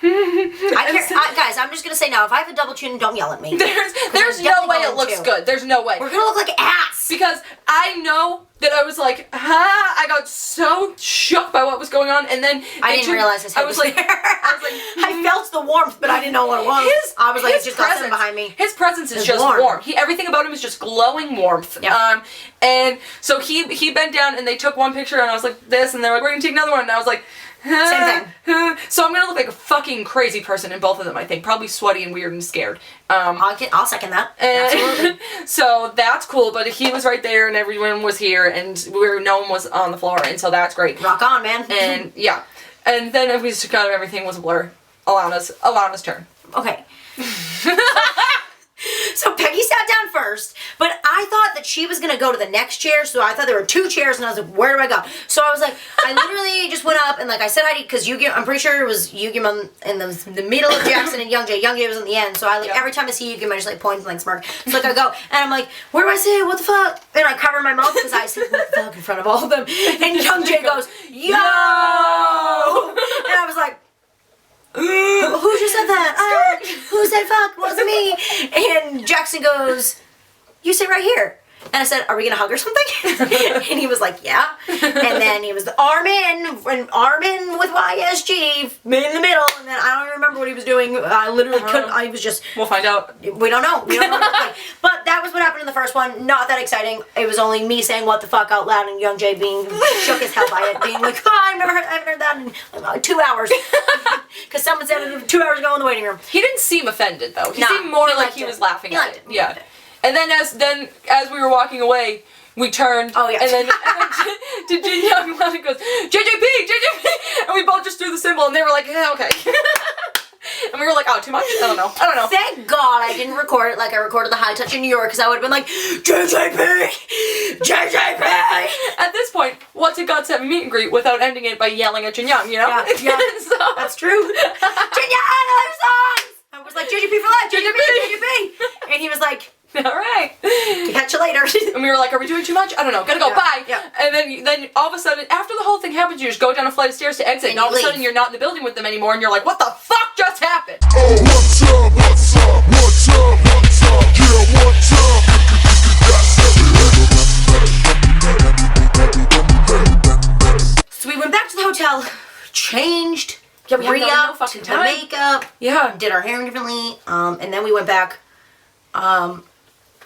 guys, I'm just gonna say now, if I have a double chin, don't yell at me. There's no way it looks good. There's no way. We're gonna look like ass. Because I know that I was like, I got so shook by what was going on, and then I didn't realize his head was there. I felt the warmth, but I didn't know what it was. I was like, it's just got something behind me. His presence is just warm. Everything about him is just glowing warmth. Yeah. And so he bent down, and they took one picture, and I was like, this, and they were like, we're gonna take another one, and I was like, same thing. So I'm gonna look like a fucking crazy person in both of them, I think. Probably sweaty and weird and scared. I'll second that. Absolutely. So that's cool, but he was right there and everyone was here and no one was on the floor, and so that's great. Rock on, man. And yeah. And then we just kind of everything was a blur. Alana's turn. Okay. So Peggy sat down first, but I thought that she was going to go to the next chair, so I thought there were 2 chairs, and I was like, where do I go? So I was like, I literally just went up, and like I said, because I'm pretty sure it was Yugim in the middle of Jackson and Young Jae. Young Jae was in the end, so I like every time I see Yugim, I just like point and like smirk. So like I go, and I'm like, where do I sit? What the fuck? And I cover my mouth because I said what the fuck in front of all of them, and Young Jae goes, yo! And I was like, who just said that? Who said fuck? Wasn't me. And Jackson goes, you sit right here. And I said, are we gonna hug or something? And he was like, yeah. And then he was the arm in with YSG, in the middle. And then I don't even remember what he was doing. I literally couldn't. I was just. We'll find out. We don't know. But that was what happened in the first one. Not that exciting. It was only me saying what the fuck out loud, and Young Jae being shook as hell by it, being like, oh, I haven't heard that in 2 hours. Because someone said it 2 hours ago in the waiting room. He didn't seem offended though. He seemed more like he was laughing at it. Yeah. And then as we were walking away, we turned. Oh yeah. And then to Jin Young goes, JJP, and we both just threw the symbol, and they were like, yeah, okay. And we were like, oh, too much? I don't know. Thank God I didn't record it like I recorded the High Touch in New York, because I would have been like, JJP! At this point, what's a GOT7 meet and greet without ending it by yelling at Jin Young, you know? Yeah. So, that's true. Jin Young, I love songs! I was like, JJP for life, JJP! And he was like, alright. Catch you later. And we were like, are we doing too much? I don't know. Gotta go. Bye. Yeah. And then all of a sudden, after the whole thing happens, you just go down a flight of stairs to exit, and all of a sudden you're not in the building with them anymore, and you're like, what the fuck just happened? Oh, what's up, what's up, what's up, what's up, yeah, what's up? So we went back to the hotel, changed, we had no fucking the time. makeup, did our hair differently, and then we went back,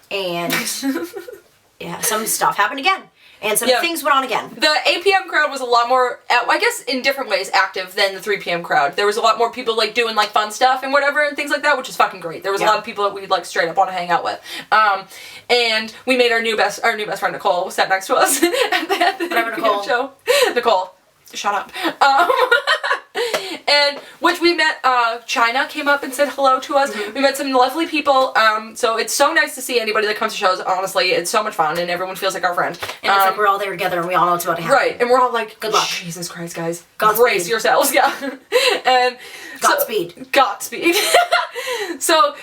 and yeah, some stuff happened again. And some things went on again. The 8 p.m. crowd was a lot more, I guess in different ways, active than the 3 p.m. crowd. There was a lot more people like doing like fun stuff and whatever and things like that, which is fucking great. There was a lot of people that we'd like straight up want to hang out with. And we made our new best friend Nicole sat next to us at the Nicole. show. Nicole, shut up. And which we met, China came up and said hello to us. We met some lovely people. So it's so nice to see anybody that comes to shows. Honestly, it's so much fun, and everyone feels like our friend. And it's like we're all there together, and we all know what's about to happen. Right, and we're all like, good luck. Jesus Christ, guys. Godspeed. Yourselves, yeah. And Godspeed. Godspeed. So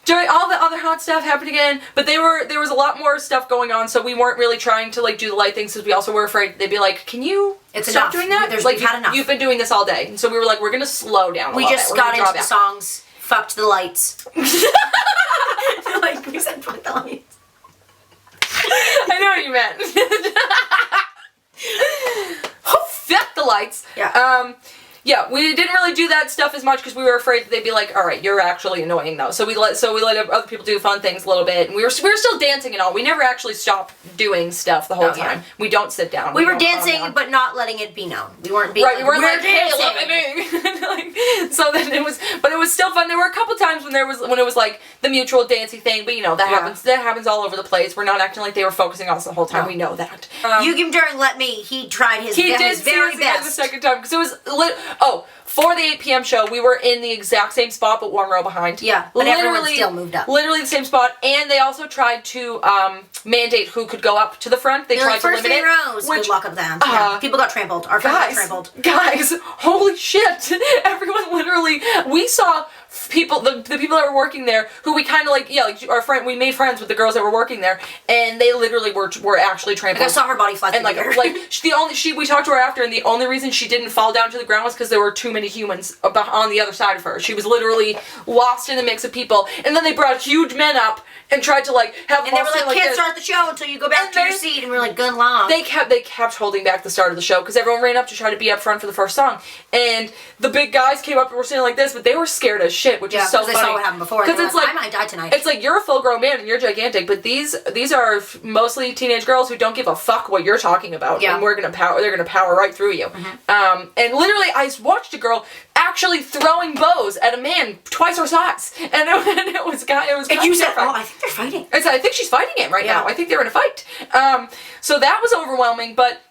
all the other hot stuff happened again, but there was a lot more stuff going on, so we weren't really trying to like do the light things because we also were afraid they'd be like, can you stop doing that? We've had enough. You've been doing this all day. And so we were like, we're gonna slow down a little bit. We just got into the songs, fucked the lights. Like we said, fuck the lights. I know what you meant. Fuck the lights. Yeah. Yeah, we didn't really do that stuff as much because we were afraid that they'd be like, all right, you're actually annoying though. So we let other people do fun things a little bit, and we were still dancing and all. We never actually stopped doing stuff the whole time. Yeah. We don't sit down. We were dancing, but not letting it be known. We weren't being right. We weren't like, dancing. Hey, so then it was still fun. There were a couple times when it was like the mutual dancing thing, but you know that happens. That happens all over the place. We're not acting like they were focusing on us the whole time. No. We know that. Yugyum during Let Me, he tried his very best. The second time because it was for the 8 p.m. show, we were in the exact same spot, but one row behind. Yeah, but everyone still moved up. Literally the same spot, and they also tried to mandate who could go up to the front. They tried to limit it. Rows. Good luck of them. People got trampled. Our friends got trampled. Guys, holy shit! Everyone literally. We saw people, the people that were working there, who we kind of like our friend. We made friends with the girls that were working there, and they literally were actually trampled. Like I saw her body fly and we talked to her after, and the only reason she didn't fall down to the ground was because there were too many humans on the other side of her. She was literally lost in the mix of people, and then they brought huge men up and tried to like have. And they were like, "Can't start the show until you go back to your seat." And we were like, "Good luck." They kept holding back the start of the show because everyone ran up to try to be up front for the first song, and the big guys came up and were sitting like this, but they were scared as shit, which is so funny. They saw what happened before. Because it's like, I might die tonight. It's like you're a full-grown man and you're gigantic, but these are mostly teenage girls who don't give a fuck what you're talking about, and they're gonna power right through you. Mm-hmm. And literally, I watched a girl actually throwing bows at a man twice her size, and it was. And you said, "Oh, I think they're fighting." I think she's fighting him right now. I think they're in a fight. So that was overwhelming, but.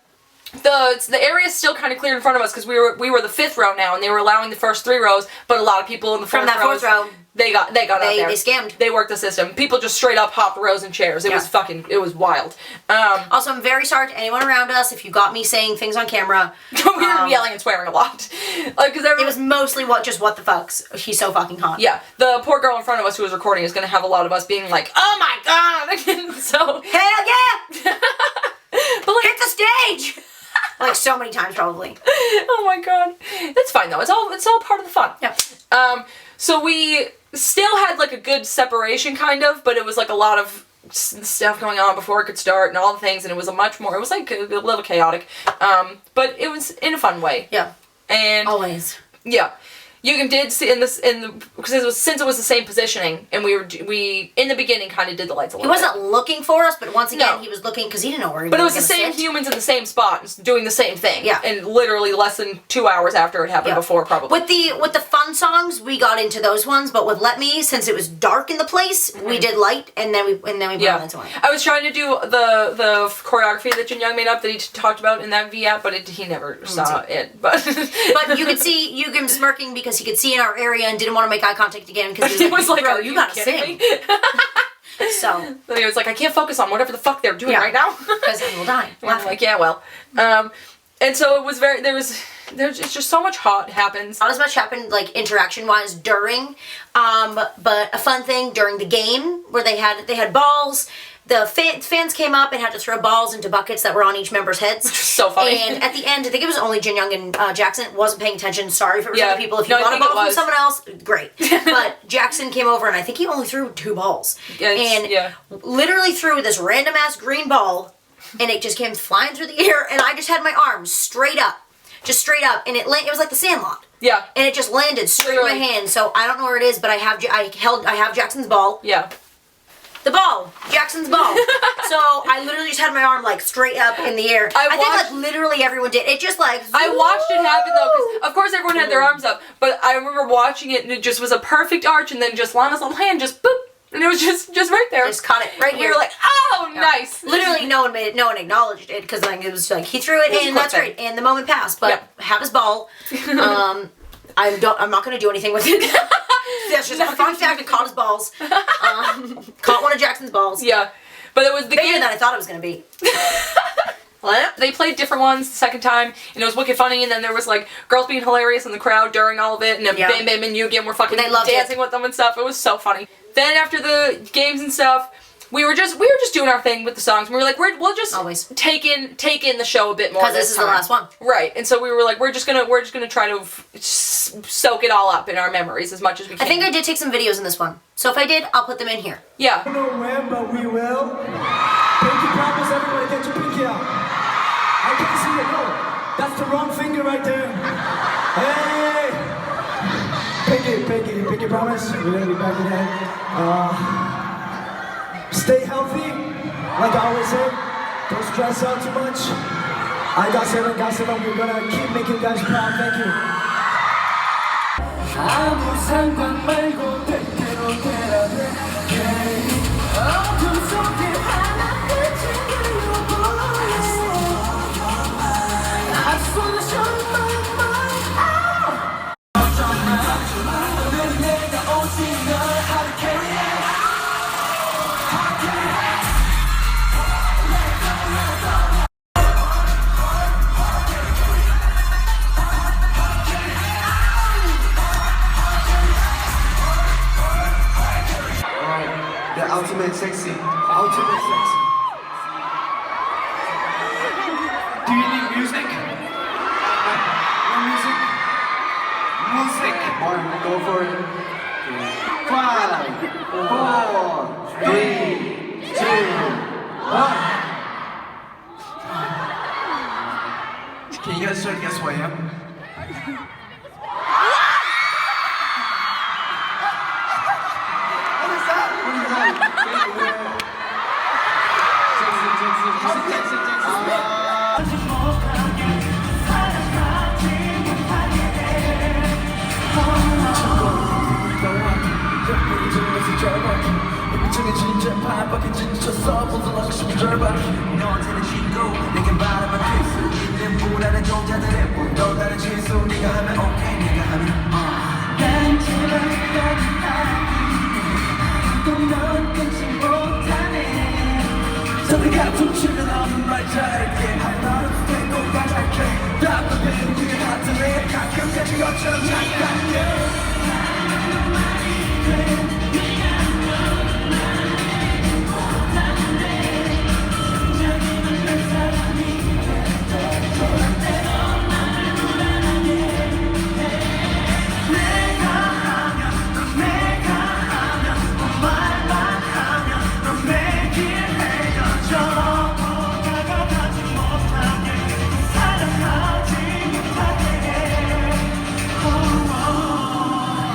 The area is still kind of clear in front of us because we were the 5th row now, and they were allowing the first 3 rows, but a lot of people in the from that 4th row they got out there. They scammed. They worked the system. People just straight up hopped rows and chairs. It was wild. Also, I'm very sorry to anyone around us if you got me saying things on camera. We were yelling and swearing a lot. Because it was mostly what the fucks. He's so fucking hot. Yeah, the poor girl in front of us who was recording is going to have a lot of us being like, "Oh my god!" So hell yeah! But hit the stage. Like so many times, probably. Oh my god, it's fine though. It's all part of the fun. Yeah. So we still had like a good separation, kind of, but it was like a lot of stuff going on before it could start and all the things, and it was it was like a little chaotic, but it was in a fun way. Yeah. And always. Yeah. Yugyum did see because since it was the same positioning, and we in the beginning kind of did the lights a little bit. He wasn't looking for us, but once again he was looking because he didn't know where he was. But it was the same humans in the same spot doing the same thing. Yeah, and literally less than 2 hours after it happened before, probably. With the fun songs, we got into those ones, but with Let Me, since it was dark in the place, we did light, and then we put on into one. I was trying to do the choreography that Jin Young made up that he talked about in that V-app, but he never saw it. But you could see Yugyum smirking because he could see in our area and didn't want to make eye contact again because he was like, "Bro, you gotta sing." So he was like, "I can't focus on whatever the fuck they're doing right now because I will die." And I'm like, "Yeah, well," and so it was there's just so much happens. Not as much happened like interaction wise during, but a fun thing during the game where they had balls. The fans came up and had to throw balls into buckets that were on each member's heads. So funny. And at the end, I think it was only Jin Young and Jackson wasn't paying attention. Sorry if it was other people. If you got a ball from someone else, great. But Jackson came over and I think he only threw 2 balls. Literally threw this random ass green ball, and it just came flying through the air, and I just had my arms straight up, and it was like the Sandlot. Yeah. And it just landed straight in my hand. So I don't know where it is, but I have Jackson's ball. Yeah. The ball, Jackson's ball. So I literally just had my arm like straight up in the air. I think like literally everyone did. It just like. I watched it happen though, because of course everyone had their arms up, but I remember watching it and it just was a perfect arch, and then just Lana's little hand just boop, and it was just right there. Just caught it right here. We were like, oh, nice. Literally, no one acknowledged it because like it was like he threw it and that's great, and the moment passed. But have his ball. I'm not going to do anything with it. That's just a fun fact. I caught his balls. Caught one of Jackson's balls. Yeah. But it was the bigger than I thought it was going to be. What? They played different ones the second time, and it was wicked funny, and then there was like girls being hilarious in the crowd during all of it, and then Bam Bam and Yugyum were fucking dancing with them and stuff. It was so funny. Then after the games and stuff, we were just doing our thing with the songs. We were like, we'll just always take in the show a bit more because this is the last one, right? And so we were like, we're just gonna try to soak it all up in our memories as much as we can. I think I did take some videos in this one, so if I did, I'll put them in here. Yeah. I don't know when, but we will. Pinky promise, everybody, get your pinky out. I can't see it. Go. That's the wrong finger right there. Hey! Pinky, promise. We're gonna be back again. Stay healthy, like I always say. Don't stress out too much. I got seven. We're gonna keep making you guys proud. Thank you. 아무 상관 말고 때때로 대라대. 어둠 속에 하나를 챙겨요. I wanna show my mind. 늘 내가 오직 널 how to carry it. The ultimate sexy. Ultimate sexy. Do you need music? No music? Music. Alright, go for it. 5, 4, 3, 2, 1. Can you guys try to guess who I am?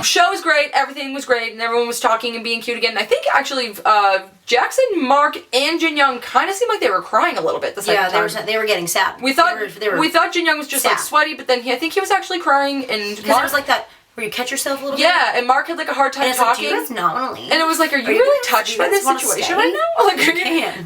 Show was great, everything was great, and everyone was talking and being cute again. And I think actually Jackson, Mark, and Jin Young kind of seemed like they were crying a little bit the second time. They were getting sad. We thought Jin Young was just like sweaty, but then I think he was actually crying, and because it was like that where you catch yourself a little bit. Yeah, and Mark had like a hard time talking. Like, not only. And it was like, are you really touched by this situation right now? Like,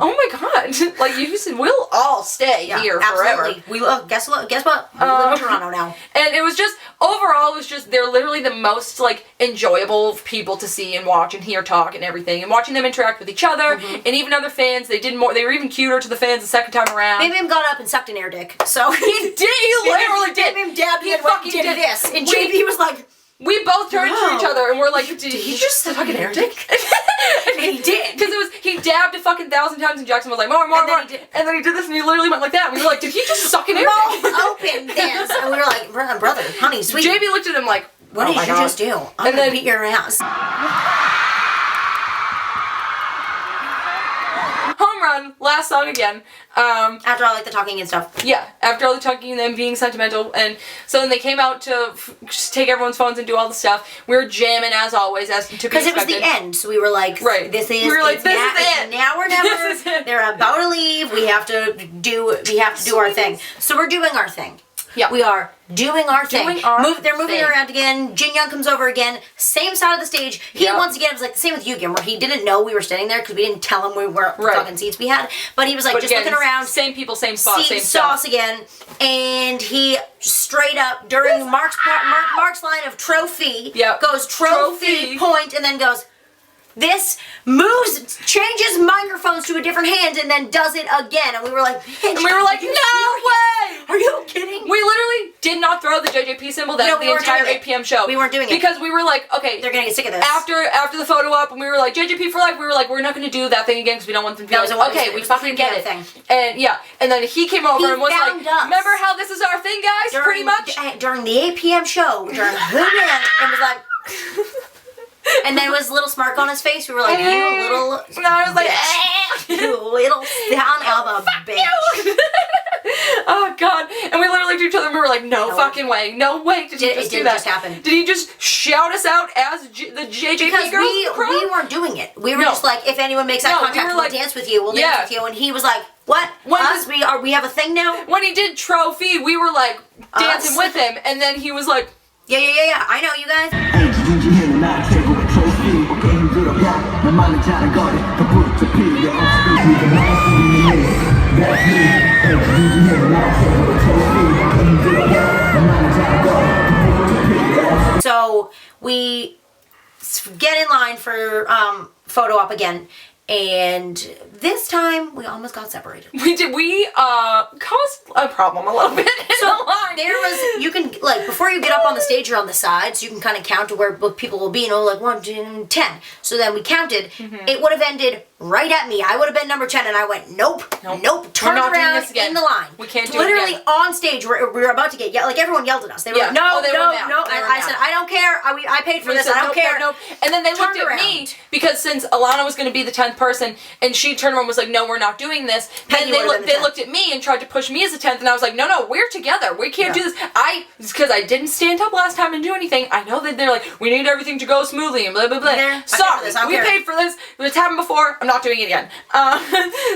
oh my god! Like you said, we'll all stay here forever. We guess what? We live in Toronto now. And it was just overall, it was just they're literally the most like enjoyable people to see and watch and hear talk and everything. And watching them interact with each other and even other fans, they did more. They were even cuter to the fans the second time around. Baby got up and sucked an air dick. So he did. He literally did. Baby dabbed me and fucking did this. And JP was like. We both turned to each other and we're like, did he just suck an air dick? And he did. Because he dabbed a fucking 1,000 times and Jackson was like, more. And then he did this and he literally went like that. And we were like, did he just suck an air dick? Mouth open this. And we were like, brother, honey, sweet. JB looked at him like, what did you just do? I'm gonna beat your ass. Home run, last song again. After all like the talking and stuff. Yeah, after all the talking and them being sentimental, and so then they came out to just take everyone's phones and do all the stuff. We were jamming as always, as to be expected. Because it was the end, so we were like, right. This is it. Now or never. They're about to leave. We have to do our thing. So we're doing our thing. Yeah. We are doing our thing. They're moving around again. Jin Young comes over again. Same side of the stage. He once again, it was like the same with Yugim, where he didn't know we were standing there because we didn't tell him we were fucking seats we had. But he was like just looking around. Same people, same spot, same sauce again. And he straight up during Mark's line of trophy goes trophy point and then goes. This moves, changes microphones to a different hand, and then does it again. And we were like, no way! Are you kidding? We literally did not throw the JJP symbol the entire 8 p.m. show. We weren't doing it. Because we were like, okay. They're gonna get sick of this. After the photo op, and we were like, JJP for life, we were like, we're not gonna do that thing again because we don't want them to be like, okay, we fucking get it. And and then he came over and was like, remember how this is our thing, guys? Pretty much? During the 8 p.m. show, during and was like... And then it was a little smirk on his face. We were like, you little I was like, you little son of a bitch. Oh God! And we literally looked at each other and we were like, no fucking way, no way did he just do that? Just happen. Did he just shout us out as the JJP because girls? we weren't doing it. We were just like, if anyone makes eye contact, we'll dance with you. We'll dance with you. And he was like, what? We have a thing now? When he did trophy, we were like dancing with him, and then he was like, yeah. I know you guys. So we get in line for photo op again, and this time we almost got separated. We did. We caused a problem a little bit in the line. There was, you can, like, before you get up on the stage, you're on the sides, you can kind of count to where people will be, like 1, 2, 10. So then we counted. It would have ended right at me. I would have been number 10, and I went, nope. Turned around in the line. We can't do it literally again. on stage, we were about to get yelled. Like, everyone yelled at us. They were like, no. I said, I don't care. I paid for this. I don't care. Nope. And then they looked at me, because since Alana was going to be the 10th person, and she turned around and was like, no, we're not doing this. Then they looked at me and tried to push me as the 10th, and I was like, no, we're together. We can't do this. Because I didn't stand up last time and do anything. I know that they're like, we need everything to go smoothly and blah, blah, blah. Sorry, we paid for this. It's happened before. I'm not doing it again.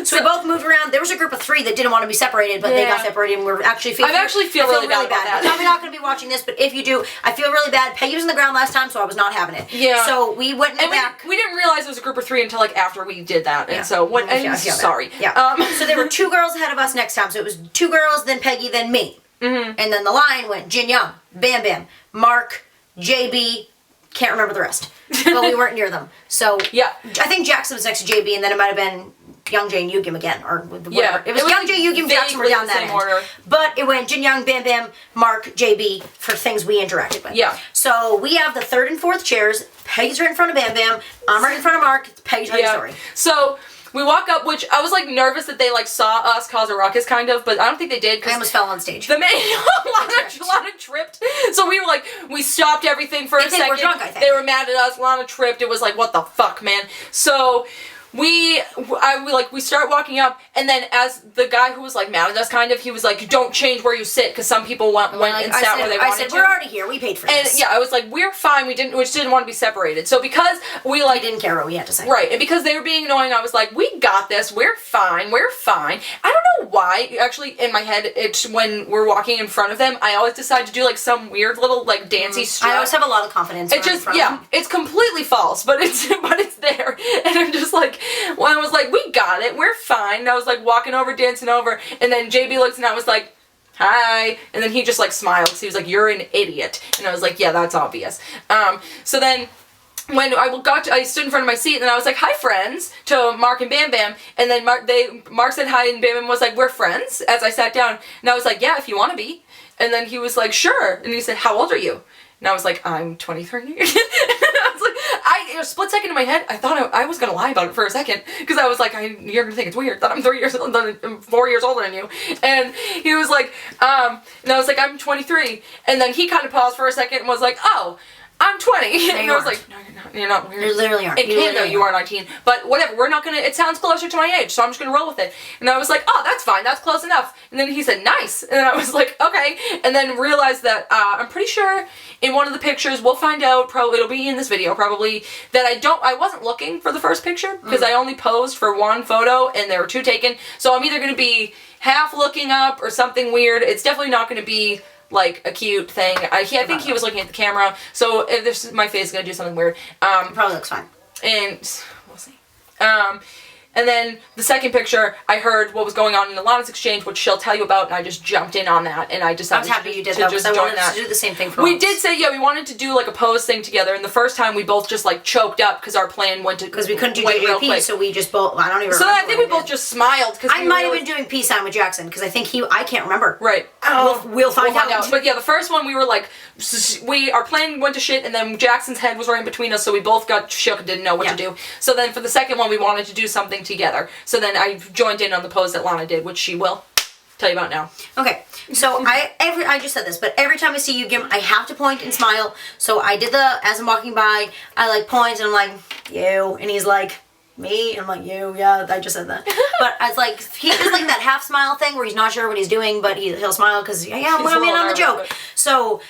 So we both moved around. There was a group of 3 that didn't want to be separated, but they got separated, and we're actually feeling. I actually feel really bad about that. You're probably not going to be watching this, but if you do, I feel really bad. Peggy was on the ground last time, so I was not having it. Yeah. So we went in the back. We didn't realize it was a group of 3 until like after we did that, and so what? Sorry. Yeah. So there were 2 girls ahead of us next time. So it was 2 girls, then Peggy, then me. And then the line went Jin Young, Bam Bam, Mark, JB. Can't remember the rest, but we weren't near them. So I think Jackson was next to JB, and then it might have been Young Jay and Yugim again, or whatever. Yeah, it was Young Jay, Yugim, Jackson were down that end. Order. But it went Jin Young, Bam Bam, Mark, JB for things we interacted with. Yeah. So we have the 3rd and 4th chairs. Peggy's right in front of Bam Bam. I'm right in front of Mark. Peggy's right in story. So we walk up, which I was like nervous that they like saw us cause a ruckus, kind of, but I don't think they did. I almost fell on stage. The man, Lana tripped. So we were like, we stopped everything for a second. They were drunk, I think. They were mad at us. Lana tripped. It was like, what the fuck, man? So we start walking up, and then as the guy who was like mad at us, kind of, he was like, don't change where you sit, because some people went and sat where they wanted to. I said, we're already here, we paid for this. And yeah, I was like, we're fine, we just didn't want to be separated. So because we didn't care what we had to say. Right, and because they were being annoying, I was like, we got this, we're fine. I don't know why, actually, in my head, when we're walking in front of them, I always decide to do like some weird little like dancey strut. I always have a lot of confidence. It just, it's completely false, but it's there. And I'm just like, well, I was like, we got it, we're fine. And I was like walking over, dancing over, and then JB looked and I was like, hi, and then he just like smiled, because he was like, you're an idiot. And I was like, yeah, that's obvious. So then when I stood in front of my seat, and then I was like, hi friends, to Mark and Bam Bam, and then Mark said hi, and Bam Bam was like, we're friends, as I sat down, and I was like, yeah, if you want to be. And then he was like, sure, and he said, how old are you? And I was like, I'm 23. I was like, a split second in my head, I thought I was gonna lie about it for a second, because I was like, you're gonna think it's weird that I'm 4 years older than you. And he was like, and I was like, I'm 23. And then he kind of paused for a second and was like, oh, I'm 20. And I was like, no, you're not. You're not weird. You literally aren't. In Canada, you are 19. But whatever, we're not gonna, it sounds closer to my age, so I'm just gonna roll with it. And I was like, oh, that's fine, that's close enough. And then he said, nice. And then I was like, okay. And then realized that, I'm pretty sure in one of the pictures, we'll find out, probably, it'll be in this video probably, that I wasn't looking for the first picture, because I only posed for 1 photo, and there were 2 taken. So I'm either gonna be half looking up or something weird. It's definitely not gonna be like a cute thing. I think he was looking at the camera, so if this my face is gonna do something weird. It probably looks fine. And we'll see. And then the second picture, I heard what was going on in Alana's exchange, which she'll tell you about, and I just jumped in on that, and I decided I was happy you did that, because I wanted to do the same thing for We did say, yeah, we wanted to do like a pose thing together, and the first time we both just like choked up, because our plan went to, because we couldn't do JP, so we just both, I don't even remember. So I think we both just smiled, because I might have been doing peace sign with Jackson, because I think I can't remember. Right. We'll find out. But yeah, the first one we were like, our plan went to shit, and then Jackson's head was right in between us, so we both got shook and didn't know what to do. So then for the second one, we wanted to do something together. So then I joined in on the pose that Lana did, which she will tell you about now. Okay, so I just said this, but every time I see you, I have to point and smile. So I did as I'm walking by, I like point and I'm like, you, and he's like, me? And I'm like, you, yeah, I just said that. But I was like, he does like that half smile thing where he's not sure what he's doing, but he'll smile because, yeah, I'm in on the joke. So,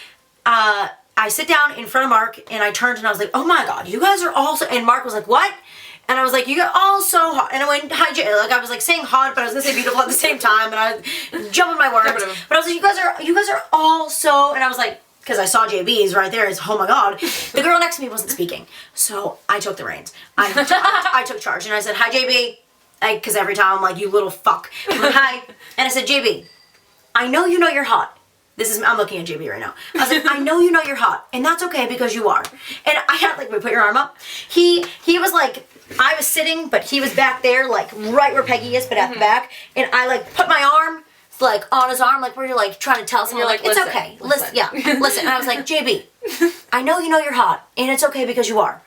I sit down in front of Mark and I turned and I was like, oh my God, you guys are all so, and Mark was like, what? And I was like, you got all so hot. And I went, hi, like I was like saying hot, but I was gonna say beautiful at the same time, and I was jumping my words. But I was like, you guys are all so, and I was like, because I saw JB's right there, it's, oh my God. The girl next to me wasn't speaking. So I took the reins. I took charge and I said, hi JB. Because every time I'm like, you little fuck. I'm like, hi. And I said, JB, I know you know you're hot. I'm looking at JB right now. I was like, I know you know you're hot, and that's okay because you are. And I had like, put your arm up. He was like, I was sitting, but he was back there, like right where Peggy is, but at the back. And I like put my arm like on his arm, like where you're like trying to tell someone, like, it's okay. Listen, yeah, listen. And I was like, JB, I know you know you're hot, and it's okay because you are.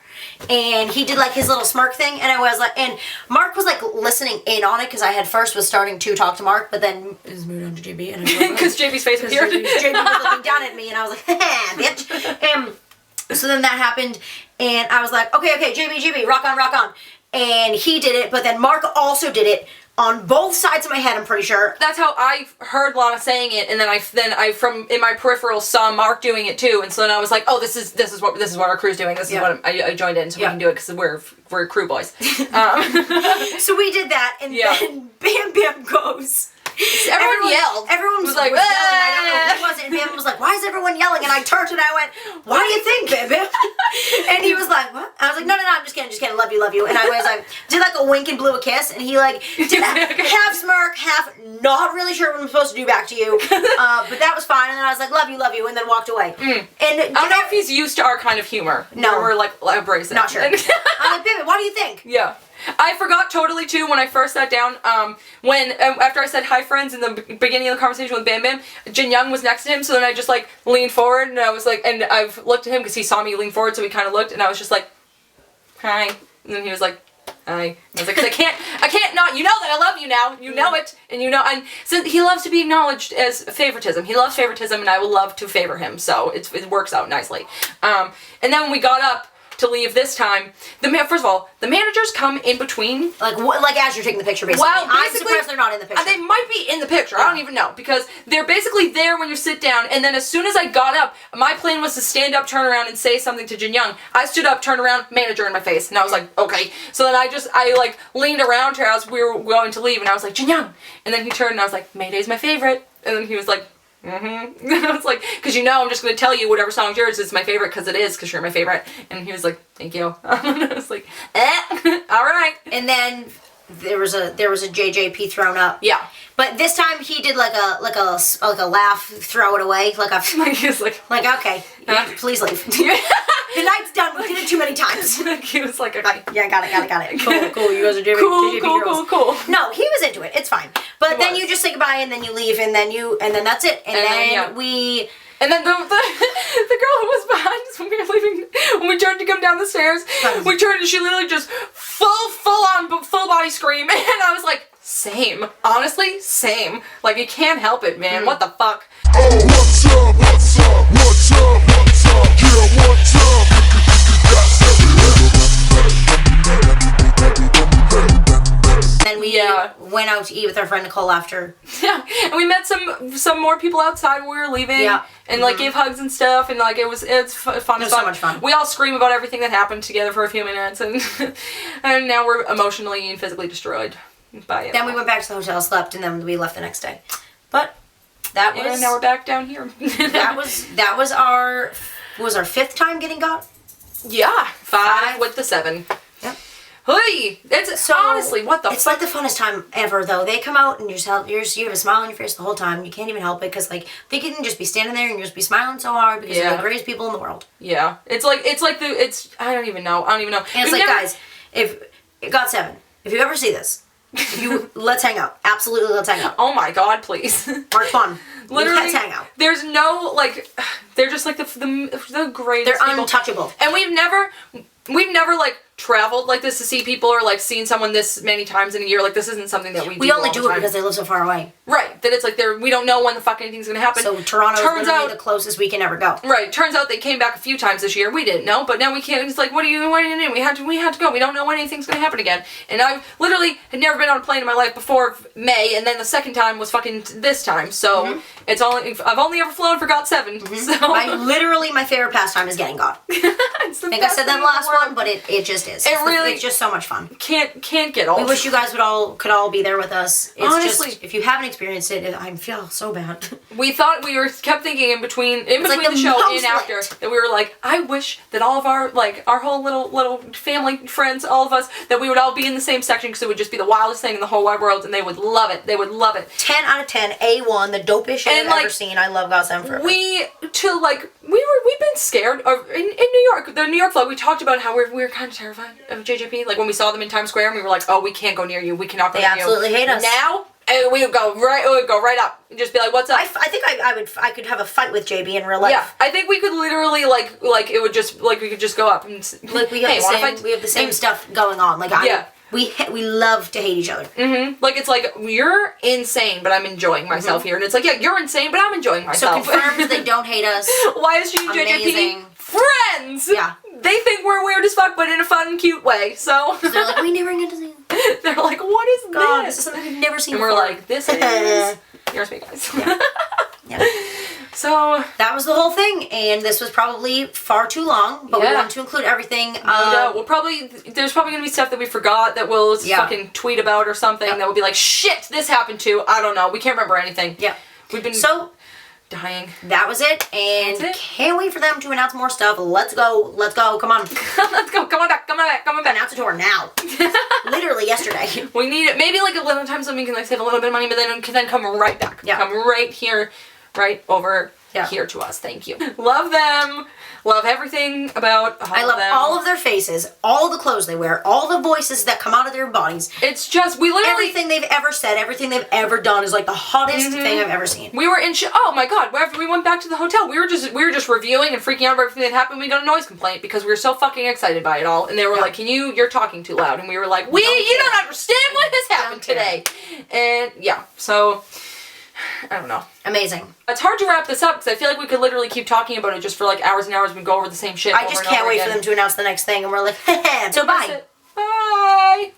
And he did like his little smirk thing, and I was like, and Mark was like listening in on it because I had first was starting to talk to Mark, but then it was moved on to JB, and because JB's face appeared. JB was looking down at me, and I was like, bitch. And so then that happened, and I was like, okay, JB, rock on. And he did it, but then Mark also did it on both sides of my head, I'm pretty sure. That's how I heard Lana saying it, and then I from in my peripheral saw Mark doing it too, and so then I was like, oh, this is what our crew's doing. This is what I joined in, so we can do it because we're crew boys. So we did that, and then Bam Bam goes. Everyone yelled. Everyone was like, yelling. I don't know who was it. And Bam Bam was like, why is everyone yelling? And I turned and I went, what do you think, Bam Bam? And he was like, what? I was like, no, I'm just kidding, love you. And I was like, did like a wink and blew a kiss, and he like did half smirk, half not really sure what I'm supposed to do back to you. But that was fine. And then I was like, love you, and then walked away. And I don't know if he's used to our kind of humor. No. We're like abrasive. Not sure. I'm like, Bam Bam, what do you think? Yeah. I forgot totally too when I first sat down, when, after I said hi friends in the beginning of the conversation with Bam Bam, Jin Young was next to him, so then I just like leaned forward and I was like, and I've looked at him because he saw me lean forward, so he kind of looked and I was just like, hi, and then he was like, hi. And I was like, 'cause I can't not, you know that I love you now, you know it, and you know, and so he loves to be acknowledged as favoritism. He loves favoritism and I will love to favor him, so it works out nicely. And then when we got up to leave this time, first of all, the managers come in between. Like as you're taking the picture, basically. Well, I'm surprised they're not in the picture. They might be in the picture. I don't even know, because they're basically there when you sit down, and then as soon as I got up, my plan was to stand up, turn around, and say something to Jin Young. I stood up, turned around, manager in my face, and I was like, okay. So then I like leaned around her as we were going to leave, and I was like, Jin Young. And then he turned and I was like, Mayday's my favorite. And then he was like, mm-hmm. And I was like, because you know I'm just going to tell you whatever song's yours is my favorite because it is, because you're my favorite. And he was like, thank you. And I was like, all right. And then there was a JJP thrown up. Yeah. But this time he did like a laugh, throw it away, he was like okay, please leave. The night's done. We did it too many times. He was like, okay. Yeah, got it. Cool. You guys are doing cool. No, he was into it. It's fine. But then you just say goodbye and then you leave and then that's it. And then we. And then the girl who was behind us when we were leaving, when we turned to come down the stairs, we turned and she literally just full body scream, and I was like, same. Honestly, same. Like, you can't help it, man. What the fuck? Oh, what's up? Yeah, what's up? Then we went out to eat with our friend Nicole after. Yeah, and we met some more people outside when we were leaving. Yeah. And like gave hugs and stuff, and like it's fun. It was so much fun. We all scream about everything that happened together for a few minutes, and and now we're emotionally and physically destroyed by it. Then we went back to the hotel, slept, and then we left the next day. But that was. And now we're back down here. that was our fifth time getting got. Yeah, 5 with the 7. Yep. Hey, it's so honestly what the. It's like the funnest time ever, though. They come out and you have a smile on your face the whole time. You can't even help it because like they can just be standing there and you just be smiling so hard because they're the greatest people in the world. Yeah, it's like I don't even know. And it's like, guys, if GOT7, if you ever see this, let's hang out. Absolutely, let's hang out. Oh my God, please. March fun. Literally, let's hang out. There's no they're just like the greatest. They're people. untouchable. And we've never like traveled like this to see people or like seen someone this many times in a year. Like this isn't something that we only do it because they live so far away. Right. That it's like we don't know when the fuck anything's gonna happen. So Toronto is literally the closest we can ever go. Right. Turns out they came back a few times this year. We didn't know, but now we can't. It's like, what do you do? We had to go. We don't know when anything's gonna happen again. And I literally had never been on a plane in my life before May, and then the second time was fucking this time. So it's I've only ever flown for GOT7. So my favorite pastime is getting got. I think I said that last one, but it just is. It's just so much fun. Can't get old. We wish you guys could all be there with us. It's honestly, just, if you haven't experienced it, I feel so bad. We thought kept thinking in between the show and after that we were like, I wish that all of our whole little family friends, all of us, that we would all be in the same section because it would just be the wildest thing in the whole wide world, and they would love it. They would love it. 10 out of 10, A1, the dopest shit I've ever seen. I love GOT7 forever. We've been scared of in New York. The New York vlog, we talked about how we were kind of terrified of JJP. Like when we saw them in Times Square, and we were like, oh, we can't go near you. We cannot go near you. They absolutely hate us. Now we would go right up and just be like, what's up? I think I could have a fight with JB in real life. Yeah, I think we could literally like it would just we could just go up and we have the same stuff going on. We love to hate each other. Like it's like you're insane, but I'm enjoying myself here, and it's like you're insane, but I'm enjoying myself. So confirmed they don't hate us. Why is she and JJP friends? Yeah, they think we're weird as fuck, but in a fun, cute way. So they're like, we never get to see. They're like, what is God, this? This is something we've never seen. And before. We're like, this is yours, me, guys. Yeah. So that was the whole thing, and this was probably far too long, but we wanted to include everything. There's probably gonna be stuff that we forgot that we'll fucking tweet about or something that will be like, shit, this happened too. I don't know. We can't remember anything. Yeah. We've been dying. That was it, and can't wait for them to announce more stuff. Let's go. Come on. Let's go. Come on back. Announce a tour now. Literally yesterday. We need it. Maybe like a little time so we can save a little bit of money, but then can come right back. Yeah. Come right here. Right over here to us. Thank you. Love them. Love everything about I love them. all of their faces, all the clothes they wear, all the voices that come out of their bodies. It's just, we literally... Everything they've ever said, everything they've ever done is like the hottest thing I've ever seen. We were in oh my god, after we went back to the hotel, we were just reviewing and freaking out about everything that happened. We got a noise complaint because we were so fucking excited by it all. And they were like, you're talking too loud. And we were like, you don't understand what has happened today. And yeah, so... I don't know. Amazing. It's hard to wrap this up because I feel like we could literally keep talking about it just for like hours and hours and go over the same shit. I just can't wait for them to announce the next thing, and we're like, so bye. Bye.